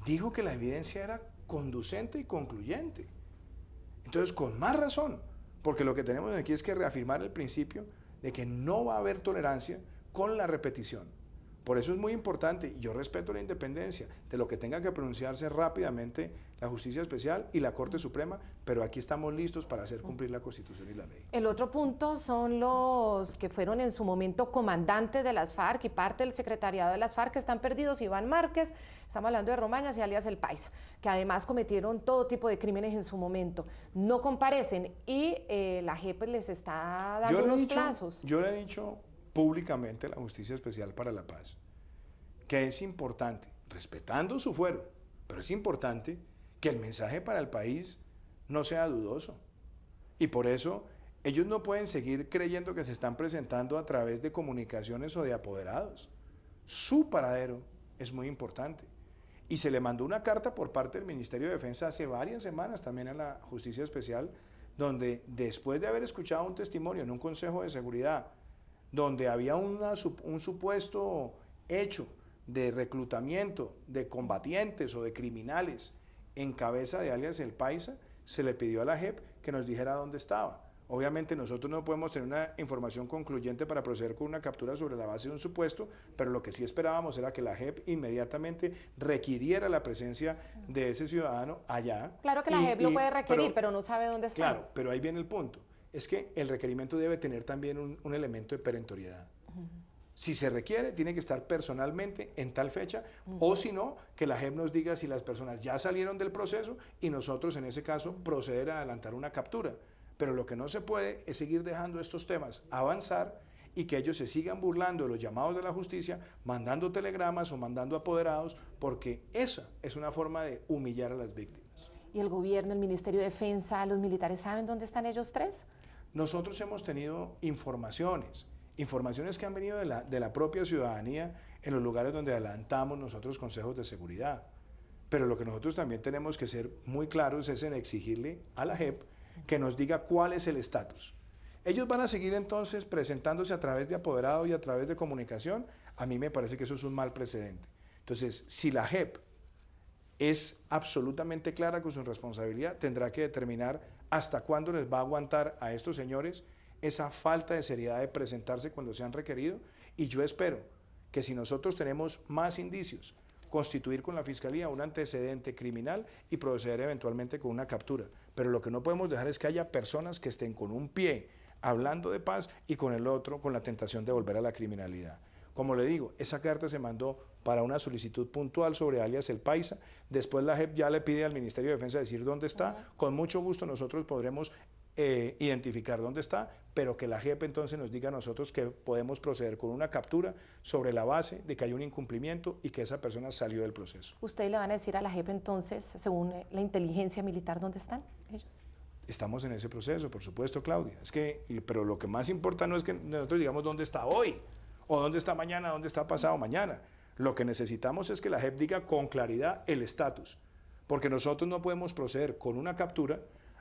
dijo que la evidencia era conducente y concluyente. Entonces, con más razón, porque lo que tenemos aquí es que reafirmar el principio de que no va a haber tolerancia con la repetición, Por eso es muy importante, y yo respeto la independencia de lo que tenga que pronunciarse rápidamente la Justicia Especial y la Corte Suprema, pero aquí estamos listos para hacer cumplir la Constitución y la ley. El otro punto son los que fueron en su momento comandantes de las FARC y parte del secretariado de las FARC que están perdidos: Iván Márquez, estamos hablando de Romañas y alias El Paisa, que además cometieron todo tipo de crímenes en su momento. No comparecen y la JEP les está dando unos plazos. Yo le he dicho públicamente a la Justicia Especial para la Paz que es importante, respetando su fuero, pero es importante que el mensaje para el país no sea dudoso. Y por eso ellos no pueden seguir creyendo que se están presentando a través de comunicaciones o de apoderados. Su paradero es muy importante. Y se le mandó una carta por parte del Ministerio de Defensa hace varias semanas también a la Justicia Especial, donde después de haber escuchado un testimonio en un Consejo de Seguridad, donde había un supuesto hecho de reclutamiento de combatientes o de criminales en cabeza de alias El Paisa, se le pidió a la JEP que nos dijera dónde estaba. Obviamente nosotros no podemos tener una información concluyente para proceder con una captura sobre la base de un supuesto, pero lo que sí esperábamos era que la JEP inmediatamente requiriera la presencia de ese ciudadano allá. Claro que la JEP lo puede requerir, pero no sabe dónde está. Claro, pero ahí viene el punto. Es que el requerimiento debe tener también un elemento de perentoriedad. Si se requiere, tiene que estar personalmente en tal fecha, o si no, que la JEP nos diga si las personas ya salieron del proceso y nosotros en ese caso proceder a adelantar una captura. Pero lo que no se puede es seguir dejando estos temas avanzar y que ellos se sigan burlando de los llamados de la justicia, mandando telegramas o mandando apoderados, porque esa es una forma de humillar a las víctimas. ¿Y el gobierno, el Ministerio de Defensa, los militares saben dónde están ellos tres? Nosotros hemos tenido informaciones que han venido de la propia ciudadanía en los lugares donde adelantamos nosotros consejos de seguridad. Pero lo que nosotros también tenemos que ser muy claros es en exigirle a la JEP que nos diga cuál es el estatus. Ellos van a seguir entonces presentándose a través de apoderado y a través de comunicación. A mí me parece que eso es un mal precedente. Entonces, si la JEP es absolutamente clara con su responsabilidad, tendrá que determinar hasta cuándo les va a aguantar a estos señores esa falta de seriedad de presentarse cuando se han requerido, y yo espero que si nosotros tenemos más indicios, constituir con la Fiscalía un antecedente criminal y proceder eventualmente con una captura. Pero lo que no podemos dejar es que haya personas que estén con un pie hablando de paz y con el otro con la tentación de volver a la criminalidad. Como le digo, esa carta se mandó para una solicitud puntual sobre alias El Paisa. Después la JEP ya le pide al Ministerio de Defensa decir dónde está. Con mucho gusto nosotros podremos identificar dónde está, pero que la JEP entonces nos diga a nosotros que podemos proceder con una captura sobre la base de que hay un incumplimiento y que esa persona salió del proceso. ¿Ustedes le van a decir a la JEP entonces, según la inteligencia militar, dónde están ellos? Estamos en ese proceso, por supuesto, Claudia. Pero lo que más importa no es que nosotros digamos dónde está hoy, o dónde está mañana, dónde está pasado mañana. Lo que necesitamos es que la JEP diga con claridad el estatus, porque nosotros no podemos proceder con una captura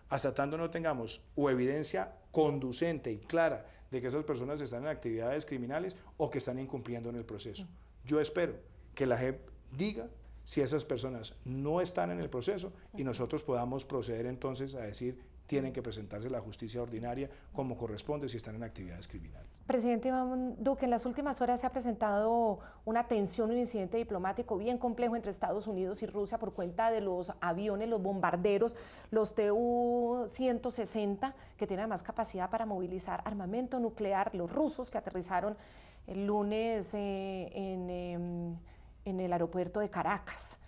hasta tanto no tengamos o evidencia conducente y clara de que esas personas están en actividades criminales o que están incumpliendo en el proceso. Yo espero que la JEP diga si esas personas no están en el proceso y nosotros podamos proceder entonces a decir tienen que presentarse a la justicia ordinaria como corresponde si están en actividades criminales. Presidente Iván Duque, en las últimas horas se ha presentado una tensión, un incidente diplomático bien complejo entre Estados Unidos y Rusia por cuenta de los aviones, los bombarderos, los Tu-160, que tienen más capacidad para movilizar armamento nuclear, los rusos que aterrizaron el lunes en el aeropuerto de Caracas.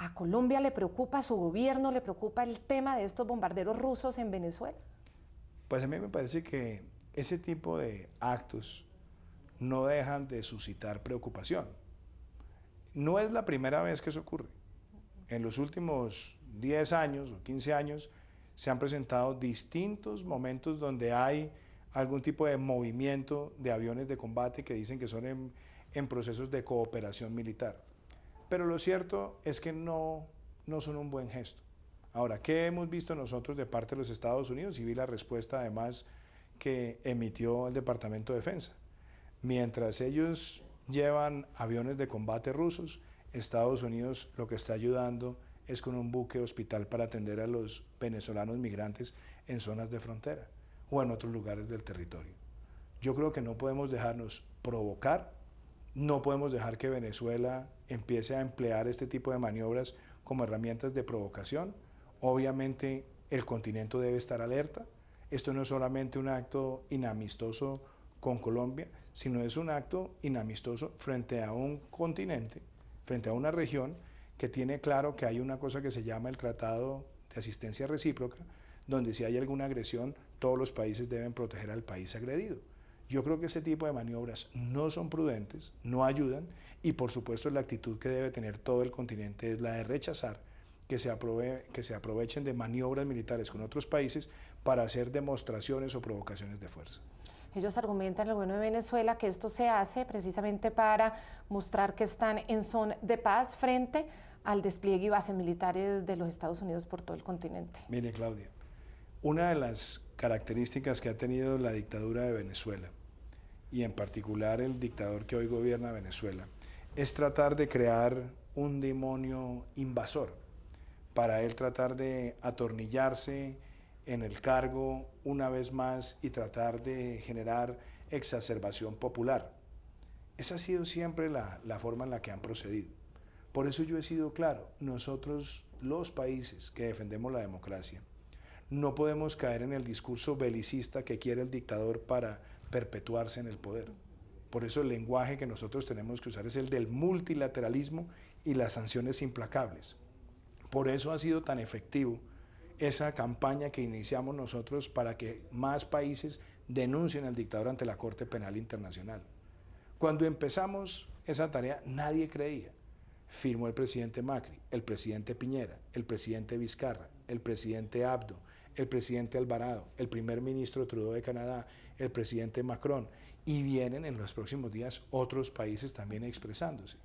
¿A Colombia le preocupa, a su gobierno le preocupa el tema de estos bombarderos rusos en Venezuela? Pues a mí me parece que ese tipo de actos no dejan de suscitar preocupación. No es la primera vez que eso ocurre. En los últimos 10 años o 15 años se han presentado distintos momentos donde hay algún tipo de movimiento de aviones de combate que dicen que son en procesos de cooperación militar. Pero lo cierto es que no son un buen gesto. Ahora, ¿qué hemos visto nosotros de parte de los Estados Unidos? Y vi la respuesta además que emitió el Departamento de Defensa. Mientras ellos llevan aviones de combate rusos, Estados Unidos lo que está ayudando es con un buque hospital para atender a los venezolanos migrantes en zonas de frontera o en otros lugares del territorio. Yo creo que no podemos dejarnos provocar No podemos dejar que Venezuela empiece a emplear este tipo de maniobras como herramientas de provocación. Obviamente el continente debe estar alerta. Esto no es solamente un acto inamistoso con Colombia, sino es un acto inamistoso frente a un continente, frente a una región que tiene claro que hay una cosa que se llama el Tratado de Asistencia Recíproca, donde si hay alguna agresión, todos los países deben proteger al país agredido. Yo creo que ese tipo de maniobras no son prudentes, no ayudan, y por supuesto la actitud que debe tener todo el continente es la de rechazar que se aprovechen de maniobras militares con otros países para hacer demostraciones o provocaciones de fuerza. Ellos argumentan, el gobierno de Venezuela, que esto se hace precisamente para mostrar que están en son de paz frente al despliegue y bases militares de los Estados Unidos por todo el continente. Mire, Claudia, una de las características que ha tenido la dictadura de Venezuela, y en particular el dictador que hoy gobierna Venezuela, es tratar de crear un demonio invasor, para él tratar de atornillarse en el cargo una vez más y tratar de generar exacerbación popular. Esa ha sido siempre la forma en la que han procedido. Por eso yo he sido claro, nosotros los países que defendemos la democracia, no podemos caer en el discurso belicista que quiere el dictador para perpetuarse en el poder. Por eso el lenguaje que nosotros tenemos que usar es el del multilateralismo y las sanciones implacables. Por eso ha sido tan efectivo esa campaña que iniciamos nosotros para que más países denuncien al dictador ante la Corte Penal Internacional. Cuando empezamos esa tarea, nadie creía. Firmó el presidente Macri, el presidente Piñera, el presidente Vizcarra, el presidente Abdo, el presidente Alvarado, el primer ministro Trudeau de Canadá, el presidente Macron, y vienen en los próximos días otros países también expresándose.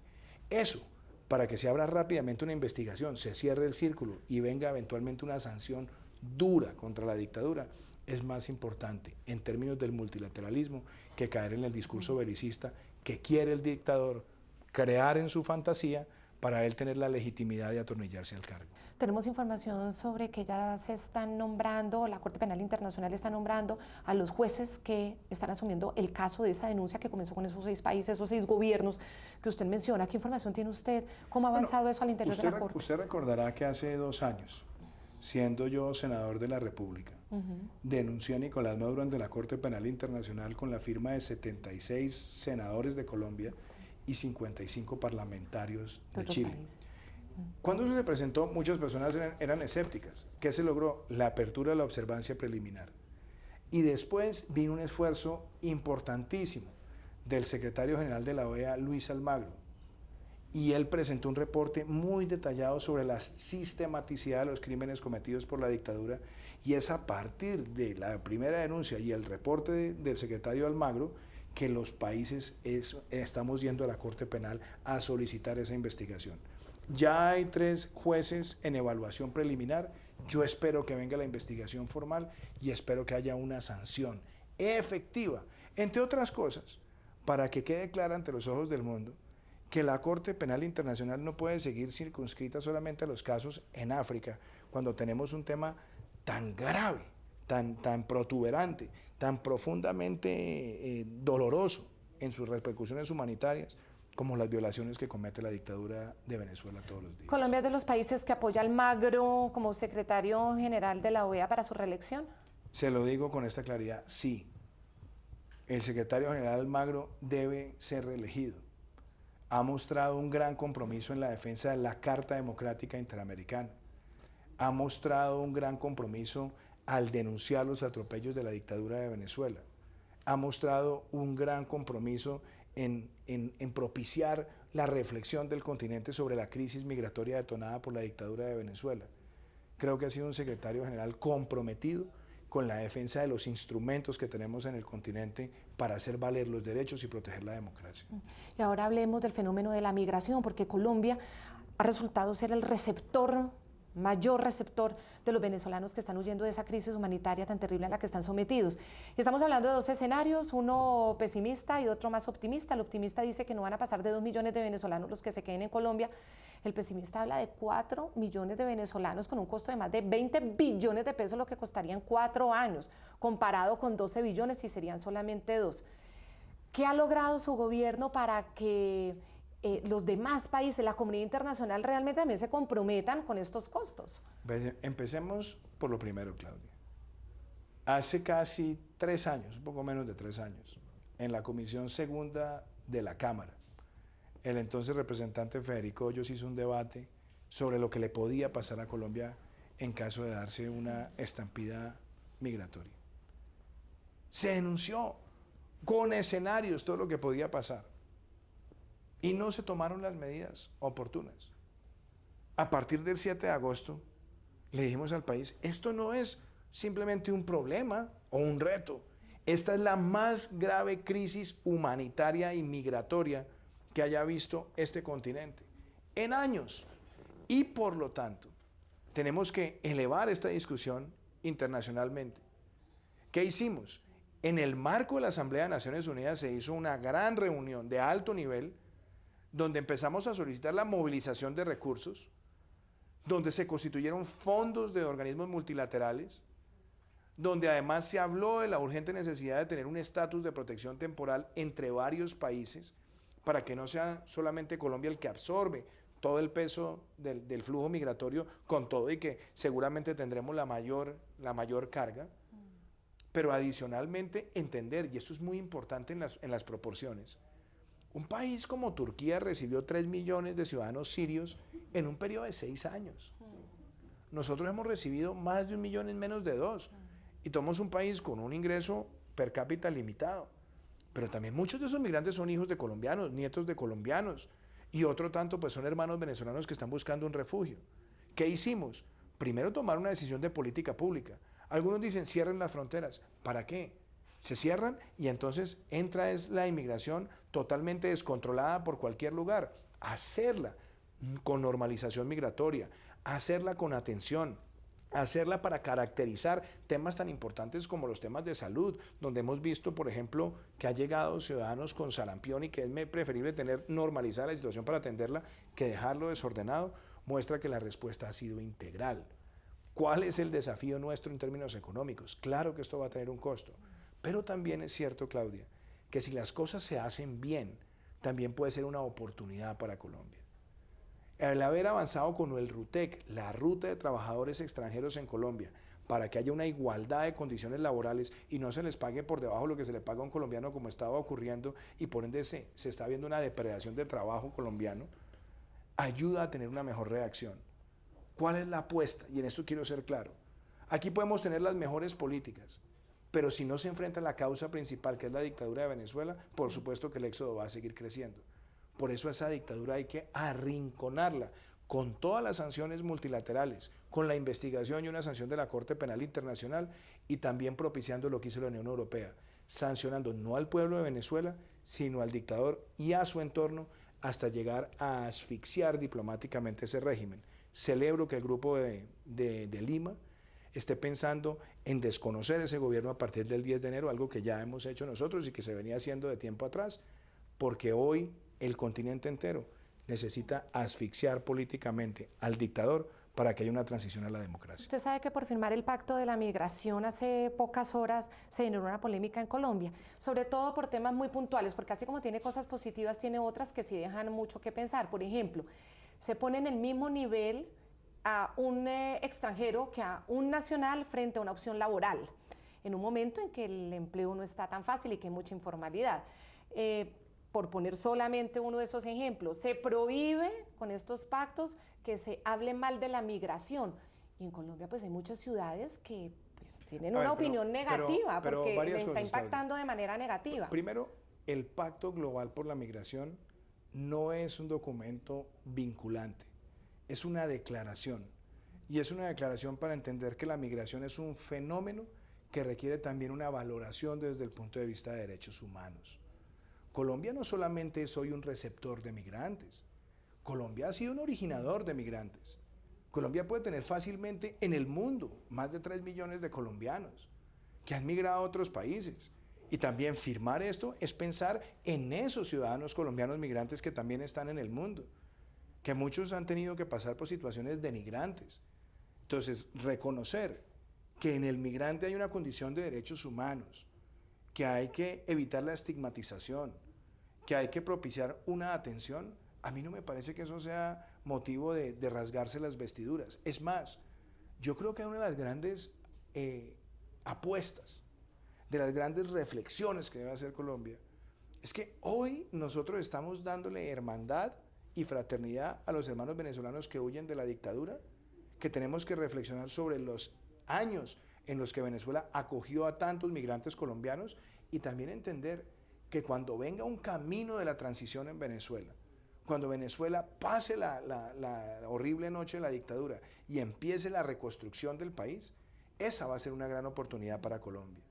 Eso, para que se abra rápidamente una investigación, se cierre el círculo y venga eventualmente una sanción dura contra la dictadura, es más importante en términos del multilateralismo que caer en el discurso belicista que quiere el dictador crear en su fantasía para él tener la legitimidad de atornillarse al cargo. Tenemos información sobre que ya se están nombrando, la Corte Penal Internacional está nombrando a los jueces que están asumiendo el caso de esa denuncia que comenzó con esos 6 países, esos 6 gobiernos que usted menciona. ¿Qué información tiene usted? ¿Cómo ha avanzado eso al interior de la Corte? Usted recordará que hace 2 años, siendo yo senador de la República, denuncié a Nicolás Maduro ante la Corte Penal Internacional con la firma de 76 senadores de Colombia y 55 parlamentarios de Chile. Países. Cuando eso se presentó, muchas personas eran escépticas. ¿Qué se logró? La apertura de la observancia preliminar. Y después vino un esfuerzo importantísimo del secretario general de la OEA, Luis Almagro. Y él presentó un reporte muy detallado sobre la sistematicidad de los crímenes cometidos por la dictadura. Y es a partir de la primera denuncia y el reporte del secretario Almagro que los países estamos yendo a la Corte Penal a solicitar esa investigación. Ya hay 3 jueces en evaluación preliminar. Yo espero que venga la investigación formal y espero que haya una sanción efectiva, entre otras cosas, para que quede clara ante los ojos del mundo que la Corte Penal Internacional no puede seguir circunscrita solamente a los casos en África, cuando tenemos un tema tan grave, tan protuberante, tan profundamente doloroso en sus repercusiones humanitarias, como las violaciones que comete la dictadura de Venezuela todos los días. ¿Colombia es de los países que apoya a Almagro como secretario general de la OEA para su reelección? Se lo digo con esta claridad, sí. El secretario general Almagro debe ser reelegido. Ha mostrado un gran compromiso en la defensa de la Carta Democrática Interamericana. Ha mostrado un gran compromiso al denunciar los atropellos de la dictadura de Venezuela. Ha mostrado un gran compromiso en propiciar la reflexión del continente sobre la crisis migratoria detonada por la dictadura de Venezuela. Creo que ha sido un secretario general comprometido con la defensa de los instrumentos que tenemos en el continente para hacer valer los derechos y proteger la democracia. Y ahora hablemos del fenómeno de la migración, porque Colombia ha resultado ser el mayor receptor de los venezolanos que están huyendo de esa crisis humanitaria tan terrible a la que están sometidos. Y estamos hablando de 2 escenarios, uno pesimista y otro más optimista. El optimista dice que no van a pasar de 2 millones de venezolanos los que se queden en Colombia. El pesimista habla de 4 millones de venezolanos con un costo de más de 20 billones de pesos, lo que costaría en 4 años, comparado con 12 billones si serían solamente 2. ¿Qué ha logrado su gobierno para que los demás países, la comunidad internacional realmente también se comprometan con estos costos? Empecemos por lo primero, Claudia. Hace casi 3 años, un poco menos de 3 años, en la Comisión Segunda de la Cámara, el entonces representante Federico Hoyos hizo un debate sobre lo que le podía pasar a Colombia en caso de darse una estampida migratoria. Se denunció con escenarios todo lo que podía pasar y no se tomaron las medidas oportunas. A partir del 7 de agosto le dijimos al país, esto no es simplemente un problema o un reto, esta es la más grave crisis humanitaria y migratoria que haya visto este continente en años, y por lo tanto tenemos que elevar esta discusión internacionalmente. ¿Qué hicimos? En el marco de la Asamblea de Naciones Unidas se hizo una gran reunión de alto nivel donde empezamos a solicitar la movilización de recursos, donde se constituyeron fondos de organismos multilaterales, donde además se habló de la urgente necesidad de tener un estatus de protección temporal entre varios países para que no sea solamente Colombia el que absorbe todo el peso del flujo migratorio con todo y que seguramente tendremos la mayor carga. Pero adicionalmente entender, y esto es muy importante en las proporciones, un país como Turquía recibió 3 millones de ciudadanos sirios en un periodo de 6 años. Nosotros hemos recibido más de 1 millón en menos de 2. Y somos un país con un ingreso per cápita limitado. Pero también muchos de esos migrantes son hijos de colombianos, nietos de colombianos. Y otro tanto pues son hermanos venezolanos que están buscando un refugio. ¿Qué hicimos? Primero tomar una decisión de política pública. Algunos dicen cierren las fronteras. ¿Para qué? Se cierran y entonces entra la inmigración totalmente descontrolada por cualquier lugar. Hacerla con normalización migratoria, hacerla con atención, hacerla para caracterizar temas tan importantes como los temas de salud, donde hemos visto, por ejemplo, que ha llegado ciudadanos con sarampión y que es preferible tener normalizada la situación para atenderla que dejarlo desordenado, muestra que la respuesta ha sido integral. ¿Cuál es el desafío nuestro en términos económicos? Claro que esto va a tener un costo, pero también es cierto, Claudia, que si las cosas se hacen bien, también puede ser una oportunidad para Colombia. El haber avanzado con el RUTEC, la ruta de trabajadores extranjeros en Colombia, para que haya una igualdad de condiciones laborales y no se les pague por debajo lo que se le paga a un colombiano como estaba ocurriendo y por ende se está viendo una depredación del trabajo colombiano, ayuda a tener una mejor reacción. ¿Cuál es la apuesta? Y en esto quiero ser claro. Aquí podemos tener las mejores políticas, pero si no se enfrenta a la causa principal, que es la dictadura de Venezuela, por supuesto que el éxodo va a seguir creciendo. Por eso esa dictadura hay que arrinconarla con todas las sanciones multilaterales, con la investigación y una sanción de la Corte Penal Internacional y también propiciando lo que hizo la Unión Europea, sancionando no al pueblo de Venezuela, sino al dictador y a su entorno hasta llegar a asfixiar diplomáticamente ese régimen. Celebro que el grupo de Lima esté pensando en desconocer ese gobierno a partir del 10 de enero, algo que ya hemos hecho nosotros y que se venía haciendo de tiempo atrás, porque hoy el continente entero necesita asfixiar políticamente al dictador para que haya una transición a la democracia. Usted sabe que por firmar el pacto de la migración hace pocas horas se generó una polémica en Colombia, sobre todo por temas muy puntuales, porque así como tiene cosas positivas, tiene otras que sí dejan mucho que pensar. Por ejemplo, se pone en el mismo nivel a un extranjero que a un nacional frente a una opción laboral, en un momento en que el empleo no está tan fácil y que hay mucha informalidad. Por poner solamente uno de esos ejemplos, se prohíbe con estos pactos que se hable mal de la migración. Y en Colombia pues hay muchas ciudades que pues, tienen una opinión negativa porque le está impactando de manera negativa. Primero, el Pacto Global por la Migración no es un documento vinculante, es una declaración. Y es una declaración para entender que la migración es un fenómeno que requiere también una valoración desde el punto de vista de derechos humanos. Colombia no solamente es hoy un receptor de migrantes, Colombia ha sido un originador de migrantes. Colombia puede tener fácilmente en el mundo más de 3 millones de colombianos que han migrado a otros países. Y también firmar esto es pensar en esos ciudadanos colombianos migrantes que también están en el mundo, que muchos han tenido que pasar por situaciones denigrantes. Entonces, reconocer que en el migrante hay una condición de derechos humanos, que hay que evitar la estigmatización, que hay que propiciar una atención, a mí no me parece que eso sea motivo de rasgarse las vestiduras. Es más, yo creo que una de las grandes apuestas, de las grandes reflexiones que debe hacer Colombia, es que hoy nosotros estamos dándole hermandad y fraternidad a los hermanos venezolanos que huyen de la dictadura, que tenemos que reflexionar sobre los años en los que Venezuela acogió a tantos migrantes colombianos y también entender que cuando venga un camino de la transición en Venezuela, cuando Venezuela pase la horrible noche de la dictadura y empiece la reconstrucción del país, esa va a ser una gran oportunidad para Colombia.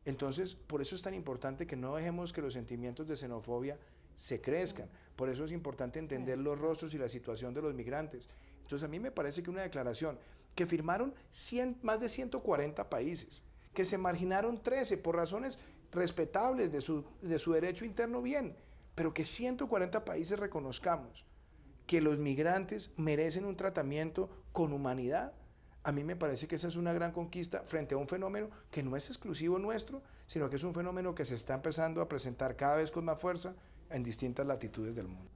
Entonces, por eso es tan importante que no dejemos que los sentimientos de xenofobia se crezcan. Por eso es importante entender los rostros y la situación de los migrantes. Entonces, a mí me parece que una declaración que firmaron más de 140 países, que se marginaron 13 por razones respetables de su derecho interno, bien, pero que 140 países reconozcamos que los migrantes merecen un tratamiento con humanidad, a mí me parece que esa es una gran conquista frente a un fenómeno que no es exclusivo nuestro, sino que es un fenómeno que se está empezando a presentar cada vez con más fuerza en distintas latitudes del mundo.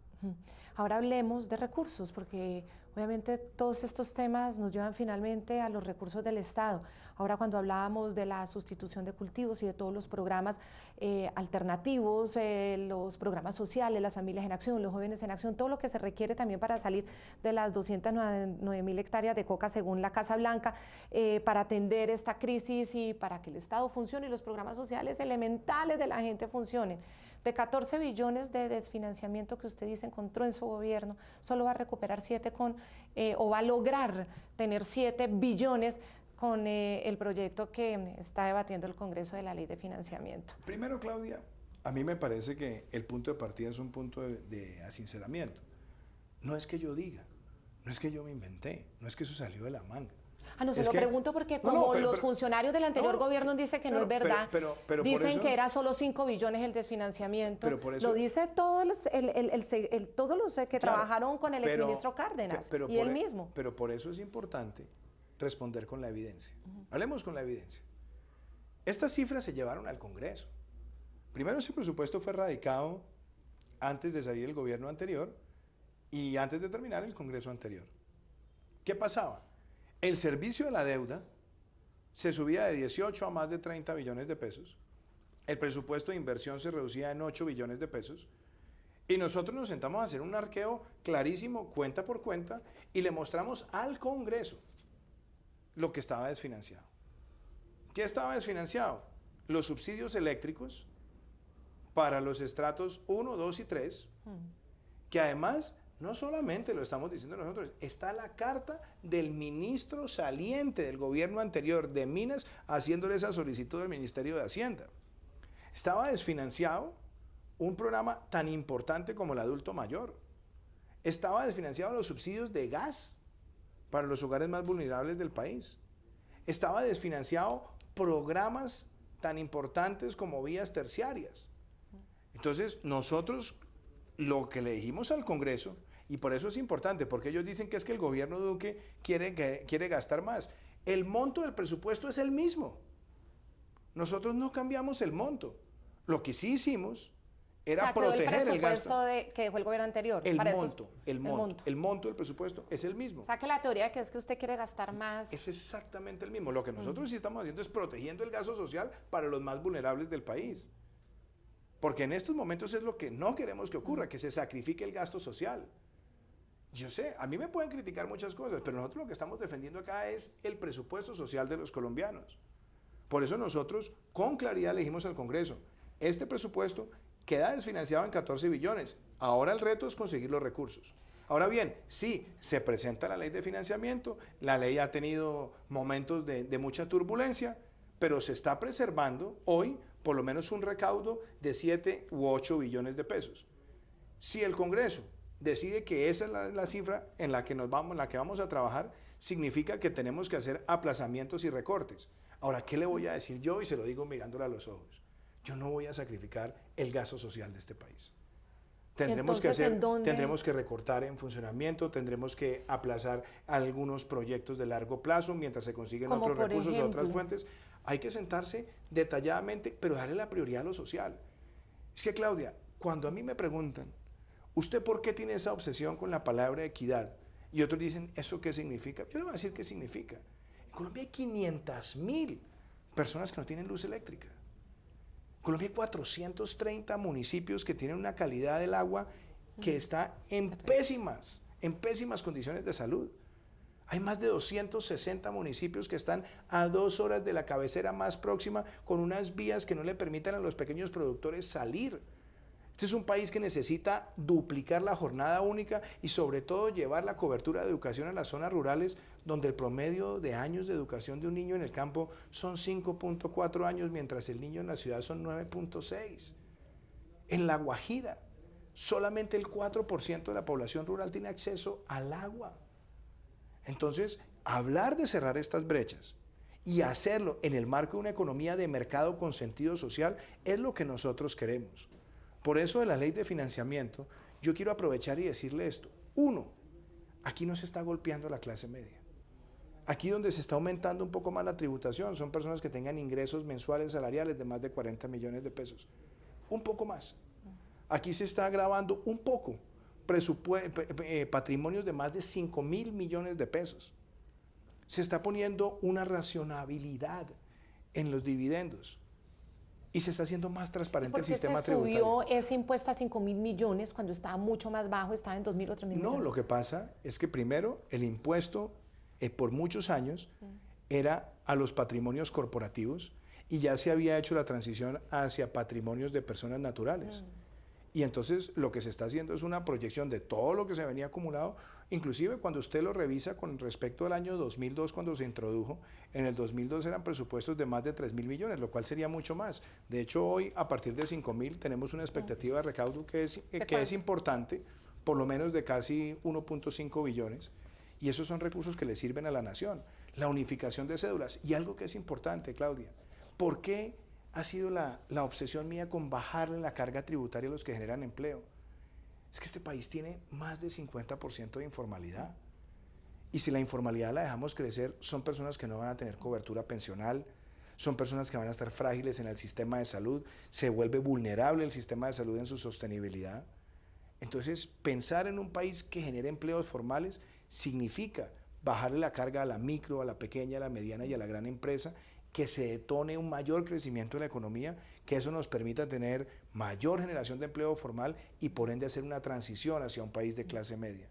Ahora hablemos de recursos, porque obviamente todos estos temas nos llevan finalmente a los recursos del Estado. Ahora, cuando hablábamos de la sustitución de cultivos y de todos los programas alternativos, los programas sociales, las familias en acción, los jóvenes en acción, todo lo que se requiere también para salir de las 209.000 hectáreas de coca según la Casa Blanca, para atender esta crisis y para que el Estado funcione y los programas sociales elementales de la gente funcionen. De 14 billones de desfinanciamiento que usted dice encontró en su gobierno, solo va a recuperar 7 o va a lograr tener 7 billones con el proyecto que está debatiendo el Congreso de la Ley de Financiamiento. Primero, Claudia, a mí me parece que el punto de partida es un punto de asinceramiento. No es que yo diga, no es que yo me inventé, no es que eso salió de la manga. No, se lo pregunto porque como los funcionarios del anterior gobierno dicen que no es verdad, dicen que era solo 5 billones el desfinanciamiento, lo dice todos los que trabajaron con el exministro Cárdenas y él mismo. Pero por eso es importante responder con la evidencia. Hablemos con la evidencia. Estas cifras se llevaron al Congreso. Primero, ese presupuesto fue radicado antes de salir el gobierno anterior y antes de terminar el Congreso anterior. ¿Qué pasaba? El servicio de la deuda se subía de 18 a más de 30 billones de pesos. El presupuesto de inversión se reducía en 8 billones de pesos. Y nosotros nos sentamos a hacer un arqueo clarísimo, cuenta por cuenta, y le mostramos al Congreso lo que estaba desfinanciado. ¿Qué estaba desfinanciado? Los subsidios eléctricos para los estratos 1, 2 y 3, que además no solamente lo estamos diciendo nosotros, está la carta del ministro saliente del gobierno anterior de Minas haciéndole esa solicitud al Ministerio de Hacienda. Estaba desfinanciado un programa tan importante como el adulto mayor. Estaba desfinanciado los subsidios de gas para los hogares más vulnerables del país. Estaba desfinanciado programas tan importantes como vías terciarias. Entonces, nosotros lo que le dijimos al Congreso, y por eso es importante, porque ellos dicen que es que el gobierno Duque quiere gastar más. El monto del presupuesto es el mismo. Nosotros no cambiamos el monto. Lo que sí hicimos era proteger el gasto. Que dejó el gobierno anterior. El monto del presupuesto es el mismo. O sea, que la teoría que es que usted quiere gastar más. Es exactamente el mismo. Lo que nosotros sí estamos haciendo es protegiendo el gasto social para los más vulnerables del país. Porque en estos momentos es lo que no queremos que ocurra, que se sacrifique el gasto social. Yo sé, a mí me pueden criticar muchas cosas, pero nosotros lo que estamos defendiendo acá es el presupuesto social de los colombianos. Por eso nosotros con claridad le dijimos al Congreso, este presupuesto queda desfinanciado en 14 billones. Ahora el reto es conseguir los recursos. Ahora bien, sí, se presenta la ley de financiamiento, la ley ha tenido momentos de mucha turbulencia, pero se está preservando hoy por lo menos un recaudo de 7 u 8 billones de pesos. Si el Congreso decide que esa es la cifra en la que vamos a trabajar, significa que tenemos que hacer aplazamientos y recortes. Ahora, ¿qué le voy a decir yo? Y se lo digo mirándole a los ojos. Yo no voy a sacrificar el gasto social de este país. Tendremos Entonces, tendremos que recortar en funcionamiento, tendremos que aplazar algunos proyectos de largo plazo mientras se consiguen como otros por recursos de otras ejemplo, fuentes. Hay que sentarse detalladamente, pero darle la prioridad a lo social. Es que, Claudia, cuando a mí me preguntan, ¿usted por qué tiene esa obsesión con la palabra equidad? Y otros dicen, ¿eso qué significa? Yo le voy a decir qué significa. En Colombia hay 500.000 personas que no tienen luz eléctrica. En Colombia hay 430 municipios que tienen una calidad del agua que está en pésimas condiciones de salud. Hay más de 260 municipios que están a 2 horas de la cabecera más próxima con unas vías que no le permitan a los pequeños productores salir. Este es un país que necesita duplicar la jornada única y sobre todo llevar la cobertura de educación a las zonas rurales donde el promedio de años de educación de un niño en el campo son 5.4 años, mientras el niño en la ciudad son 9.6. En La Guajira, solamente el 4% de la población rural tiene acceso al agua. Entonces, hablar de cerrar estas brechas y hacerlo en el marco de una economía de mercado con sentido social es lo que nosotros queremos. Por eso de la ley de financiamiento, yo quiero aprovechar y decirle esto. Uno, aquí no se está golpeando la clase media. Aquí donde se está aumentando un poco más la tributación son personas que tengan ingresos mensuales salariales de más de 40 millones de pesos. Un poco más. Aquí se está agravando un poco patrimonios de más de 5.000 millones de pesos. Se está poniendo una racionabilidad en los dividendos. Y se está haciendo más transparente el sistema tributario. ¿Por qué se subió ese impuesto a 5.000 millones cuando estaba mucho más bajo, estaba en 2.000 o 3.000 millones? No, lo que pasa es que primero el impuesto por muchos años era a los patrimonios corporativos y ya se había hecho la transición hacia patrimonios de personas naturales. Y entonces lo que se está haciendo es una proyección de todo lo que se venía acumulado, inclusive cuando usted lo revisa con respecto al año 2002 cuando se introdujo, en el 2002 eran presupuestos de más de 3.000 millones, lo cual sería mucho más. De hecho hoy a partir de 5.000 tenemos una expectativa de recaudo que es importante, por lo menos de casi 1.5 billones, y esos son recursos que le sirven a la nación. La unificación de cédulas, y algo que es importante, Claudia, ¿por qué ha sido la obsesión mía con bajarle la carga tributaria a los que generan empleo? Es que este país tiene más de 50% de informalidad. Y si la informalidad la dejamos crecer, son personas que no van a tener cobertura pensional, son personas que van a estar frágiles en el sistema de salud, se vuelve vulnerable el sistema de salud en su sostenibilidad. Entonces, pensar en un país que genere empleos formales significa bajarle la carga a la micro, a la pequeña, a la mediana y a la gran empresa, que se detone un mayor crecimiento de la economía, que eso nos permita tener mayor generación de empleo formal y por ende hacer una transición hacia un país de clase media.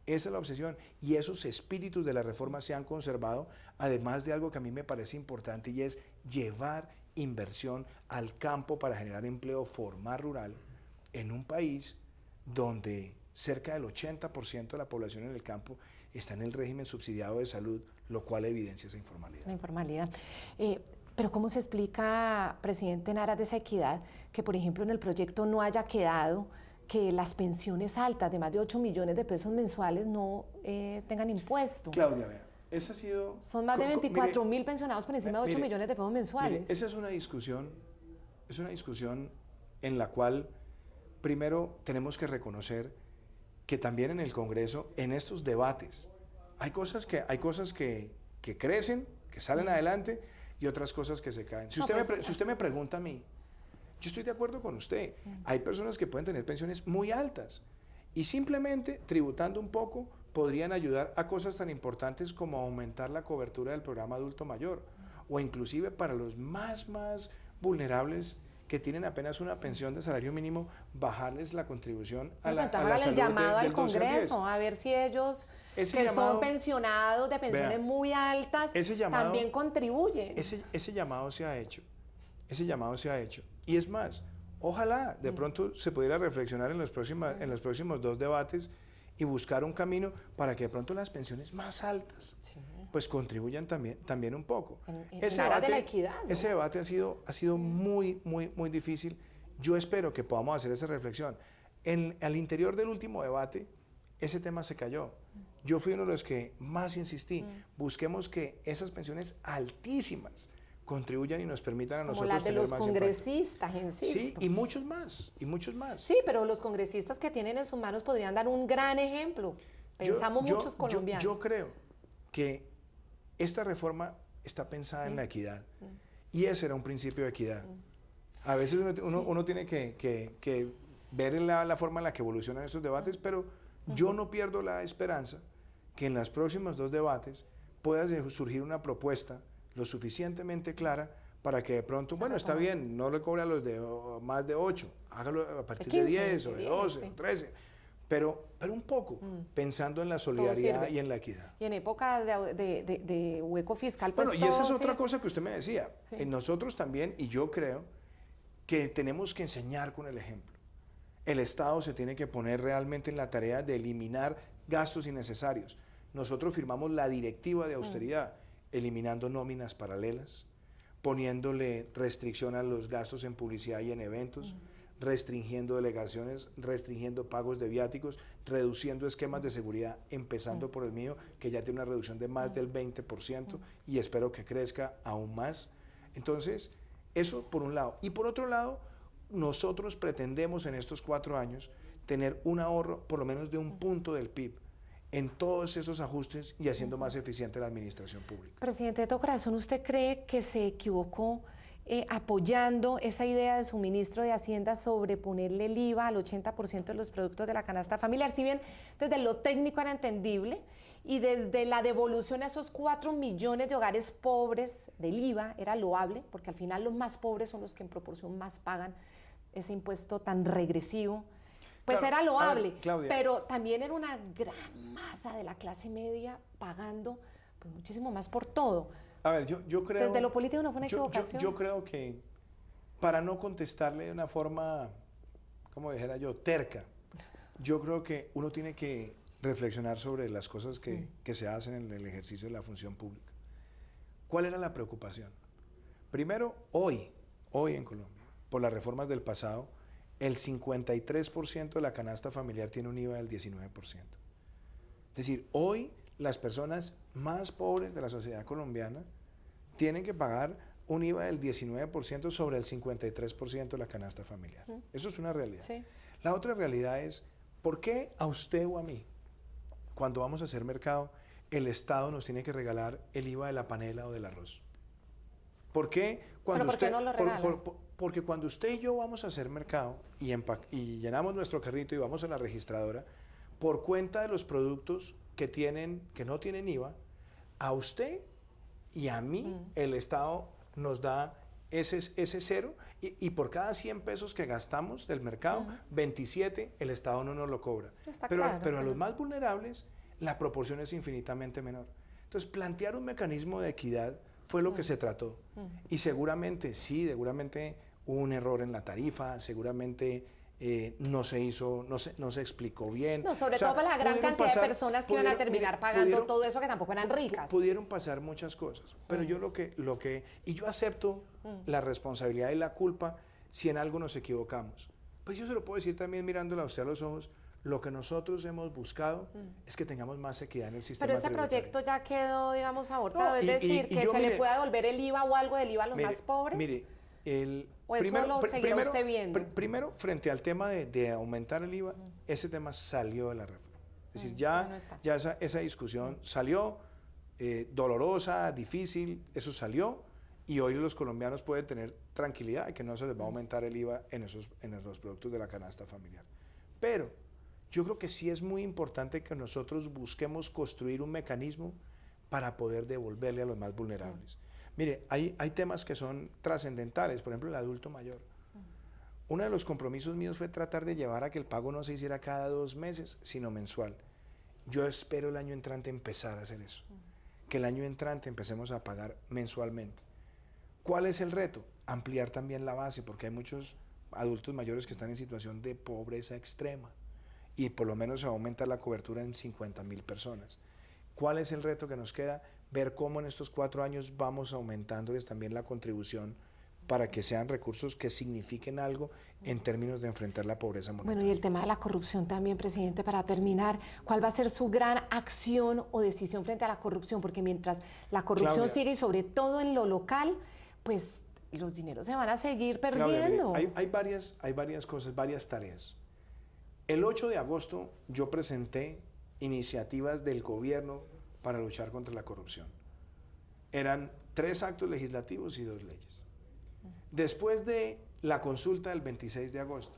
Esa es la obsesión y esos espíritus de la reforma se han conservado, además de algo que a mí me parece importante y es llevar inversión al campo para generar empleo formal rural en un país donde cerca del 80% de la población en el campo está en el régimen subsidiado de salud, lo cual evidencia esa informalidad. La informalidad. Pero ¿cómo se explica, presidente, en aras de esa equidad, que por ejemplo en el proyecto no haya quedado que las pensiones altas de más de 8 millones de pesos mensuales no tengan impuesto? Claudia, vea, esa ha sido... Son más de 24.000 pensionados por encima de 8 millones de pesos mensuales. Mire, esa es una discusión en la cual primero tenemos que reconocer que también en el Congreso, en estos debates, hay cosas que crecen, que salen adelante y otras cosas que se caen. Si usted me pregunta a mí, yo estoy de acuerdo con usted. Hay personas que pueden tener pensiones muy altas y simplemente tributando un poco podrían ayudar a cosas tan importantes como aumentar la cobertura del programa adulto mayor o inclusive para los más vulnerables que tienen apenas una pensión de salario mínimo, bajarles la contribución a la salud el llamado al del 12 al 10. Congreso, a ver si ellos son pensionados de pensiones muy altas, también contribuyen. Ese llamado se ha hecho. Y es más, ojalá de pronto se pudiera reflexionar en los próximos 2 debates y buscar un camino para que de pronto las pensiones más altas pues contribuyan también un poco. En aras de la equidad, ¿no? Ese debate ha sido muy difícil. Yo espero que podamos hacer esa reflexión. Al interior del último debate, ese tema se cayó. Yo fui uno de los que más insistí. Busquemos que esas pensiones altísimas contribuyan y nos permitan a Como nosotros las de tener los más congresistas, impacto. insisto. Sí, y muchos más, y muchos más. Sí, pero los congresistas que tienen en sus manos podrían dar un gran ejemplo. Pensamos muchos colombianos. Yo creo que esta reforma está pensada en la equidad, y ese era un principio de equidad. A veces uno tiene que ver la forma en la que evolucionan estos debates, pero yo no pierdo la esperanza que en los próximos 2 debates pueda surgir una propuesta lo suficientemente clara para que de pronto, bueno, está bien, no le cobre a los de más de 8, hágalo a partir de 10 o de 12 o 13, pero un poco, pensando en la solidaridad y en la equidad. Y en época de hueco fiscal, pues bueno, y esa es otra cosa que usted me decía. Sí. Nosotros también, y yo creo que tenemos que enseñar con el ejemplo. El Estado se tiene que poner realmente en la tarea de eliminar gastos innecesarios. Nosotros firmamos la directiva de austeridad, eliminando nóminas paralelas, poniéndole restricción a los gastos en publicidad y en eventos, restringiendo delegaciones, restringiendo pagos de viáticos, reduciendo esquemas de seguridad, empezando por el mío, que ya tiene una reducción de más del 20% y espero que crezca aún más. Entonces, eso por un lado. Y por otro lado, nosotros pretendemos en estos 4 años tener un ahorro por lo menos de 1 punto del PIB en todos esos ajustes y haciendo más eficiente la administración pública. Presidente de todo corazón, ¿usted cree que se equivocó apoyando esa idea de su ministro de Hacienda sobre ponerle el IVA al 80% de los productos de la canasta familiar? Si bien desde lo técnico era entendible y desde la devolución a esos 4 millones de hogares pobres del IVA era loable, porque al final los más pobres son los que en proporción más pagan ese impuesto tan regresivo, pues claro, era loable, ver, Claudia, pero también era una gran masa de la clase media pagando pues, muchísimo más por todo. A ver, yo creo... Desde lo político no fue una equivocación. Yo creo que, para no contestarle de una forma, como dijera yo, terca, yo creo que uno tiene que reflexionar sobre las cosas que se hacen en el ejercicio de la función pública. ¿Cuál era la preocupación? Primero, hoy en Colombia, por las reformas del pasado, el 53% de la canasta familiar tiene un IVA del 19%. Es decir, hoy las personas más pobres de la sociedad colombiana tienen que pagar un IVA del 19% sobre el 53% de la canasta familiar. Eso es una realidad. Sí. La otra realidad es, ¿por qué a usted o a mí, cuando vamos a hacer mercado, el Estado nos tiene que regalar el IVA de la panela o del arroz? ¿Por qué cuando ¿Pero por qué no lo regala? Porque cuando usted y yo vamos a hacer mercado y llenamos nuestro carrito y vamos a la registradora, por cuenta de los productos que no tienen IVA, a usted y a mí el Estado nos da ese cero y por cada 100 pesos que gastamos del mercado, 27 el Estado no nos lo cobra. Pero a los más vulnerables la proporción es infinitamente menor. Entonces, plantear un mecanismo de equidad fue lo que se trató. Y seguramente, hubo un error en la tarifa, seguramente no se hizo, no se explicó bien. No, sobre todo para la gran cantidad de personas que iban a terminar pagando todo eso que tampoco eran ricas. Pudieron pasar muchas cosas, pero yo y yo acepto la responsabilidad y la culpa si en algo nos equivocamos. Pues yo se lo puedo decir también mirándola a usted a los ojos, lo que nosotros hemos buscado es que tengamos más equidad en el sistema tributario. Pero este proyecto ya quedó, digamos, abortado, es decir, que se le pueda devolver el IVA o algo del IVA a los más pobres. Mire, ¿O eso lo seguirá usted viendo? Primero, frente al tema de aumentar el IVA, ese tema salió de la reforma. Es decir, ya esa discusión salió, dolorosa, difícil, eso salió, y hoy los colombianos pueden tener tranquilidad de que no se les va a aumentar el IVA en los productos de la canasta familiar. Pero yo creo que sí es muy importante que nosotros busquemos construir un mecanismo para poder devolverle a los más vulnerables. Mire, hay temas que son trascendentales, por ejemplo, el adulto mayor. Uno de los compromisos míos fue tratar de llevar a que el pago no se hiciera cada 2 meses, sino mensual. Yo espero el año entrante empezar a hacer eso, que el año entrante empecemos a pagar mensualmente. ¿Cuál es el reto? Ampliar también la base, porque hay muchos adultos mayores que están en situación de pobreza extrema y por lo menos se va a aumentar la cobertura en 50.000 personas. ¿Cuál es el reto que nos queda? Ver cómo en estos 4 años vamos aumentándoles también la contribución para que sean recursos que signifiquen algo en términos de enfrentar la pobreza monetaria. Bueno, y el tema de la corrupción también, presidente, para terminar, ¿cuál va a ser su gran acción o decisión frente a la corrupción? Porque mientras la corrupción sigue, y sobre todo en lo local, pues los dineros se van a seguir Claudia, perdiendo. mire, hay varias cosas, varias tareas. El 8 de agosto yo presenté iniciativas del gobierno para luchar contra la corrupción. Eran 3 actos legislativos y 2 leyes. Después de la consulta del 26 de agosto,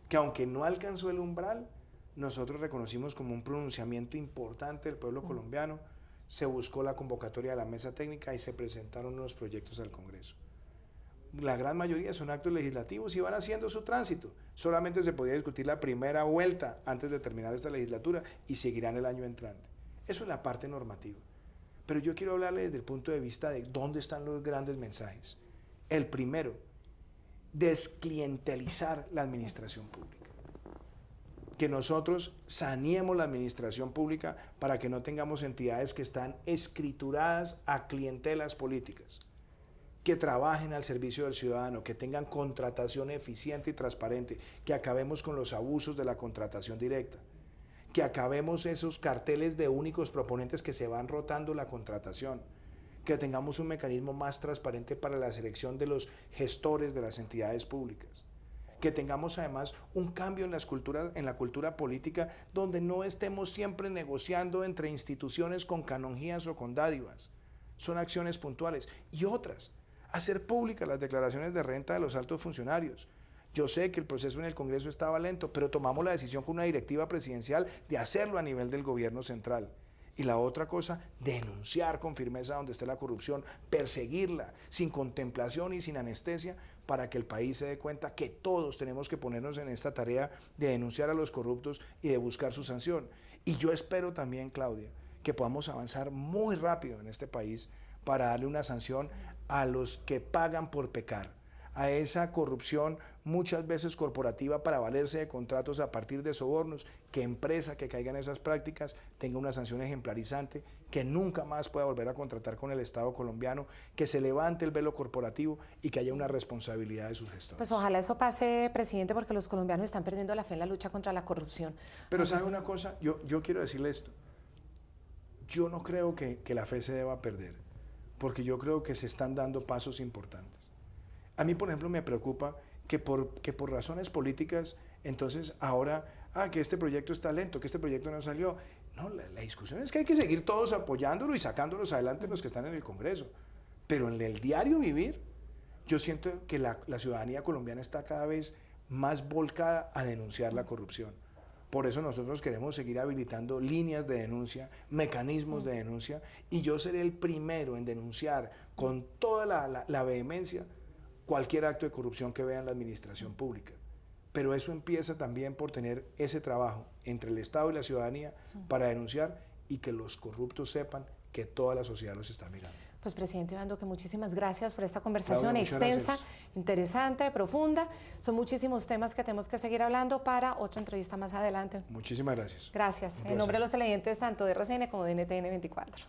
que aunque no alcanzó el umbral, nosotros reconocimos como un pronunciamiento importante del pueblo colombiano, se buscó la convocatoria de la mesa técnica y se presentaron unos proyectos al Congreso. La gran mayoría son actos legislativos y van haciendo su tránsito. Solamente se podía discutir la primera vuelta antes de terminar esta legislatura y seguirán el año entrante. Eso es la parte normativa. Pero yo quiero hablarle desde el punto de vista de dónde están los grandes mensajes. El primero, desclientelizar la administración pública. Que nosotros saneemos la administración pública para que no tengamos entidades que están escrituradas a clientelas políticas, que trabajen al servicio del ciudadano, que tengan contratación eficiente y transparente, que acabemos con los abusos de la contratación directa, que acabemos esos carteles de únicos proponentes que se van rotando la contratación, que tengamos un mecanismo más transparente para la selección de los gestores de las entidades públicas, que tengamos además un cambio en la cultura política donde no estemos siempre negociando entre instituciones con canonjías o con dádivas. Son acciones puntuales. Y otras, hacer públicas las declaraciones de renta de los altos funcionarios. Yo sé que el proceso en el Congreso estaba lento, pero tomamos la decisión con una directiva presidencial de hacerlo a nivel del gobierno central. Y la otra cosa, denunciar con firmeza donde esté la corrupción, perseguirla sin contemplación y sin anestesia para que el país se dé cuenta que todos tenemos que ponernos en esta tarea de denunciar a los corruptos y de buscar su sanción. Y yo espero también, Claudia, que podamos avanzar muy rápido en este país para darle una sanción a los que pagan por pecar, a esa corrupción muchas veces corporativa para valerse de contratos a partir de sobornos, que empresa que caiga en esas prácticas tenga una sanción ejemplarizante, que nunca más pueda volver a contratar con el Estado colombiano, que se levante el velo corporativo y que haya una responsabilidad de sus gestores. Pues ojalá eso pase, presidente, porque los colombianos están perdiendo la fe en la lucha contra la corrupción. Pero ¿sabe una cosa? Yo quiero decirle esto. Yo no creo que la fe se deba perder, porque yo creo que se están dando pasos importantes. A mí, por ejemplo, me preocupa que por razones políticas, entonces ahora, que este proyecto está lento, que este proyecto no salió. No, la discusión es que hay que seguir todos apoyándolo y sacándolos adelante los que están en el Congreso. Pero en el diario vivir, yo siento que la ciudadanía colombiana está cada vez más volcada a denunciar la corrupción. Por eso nosotros queremos seguir habilitando líneas de denuncia, mecanismos de denuncia, y yo seré el primero en denunciar con toda la vehemencia cualquier acto de corrupción que vea en la administración pública. Pero eso empieza también por tener ese trabajo entre el Estado y la ciudadanía para denunciar y que los corruptos sepan que toda la sociedad los está mirando. Pues, presidente Iván Duque, muchísimas gracias por esta conversación Claudia, extensa, interesante, profunda. Son muchísimos temas que tenemos que seguir hablando para otra entrevista más adelante. Muchísimas gracias. Gracias. En nombre de los televidentes tanto de RCN como de NTN 24.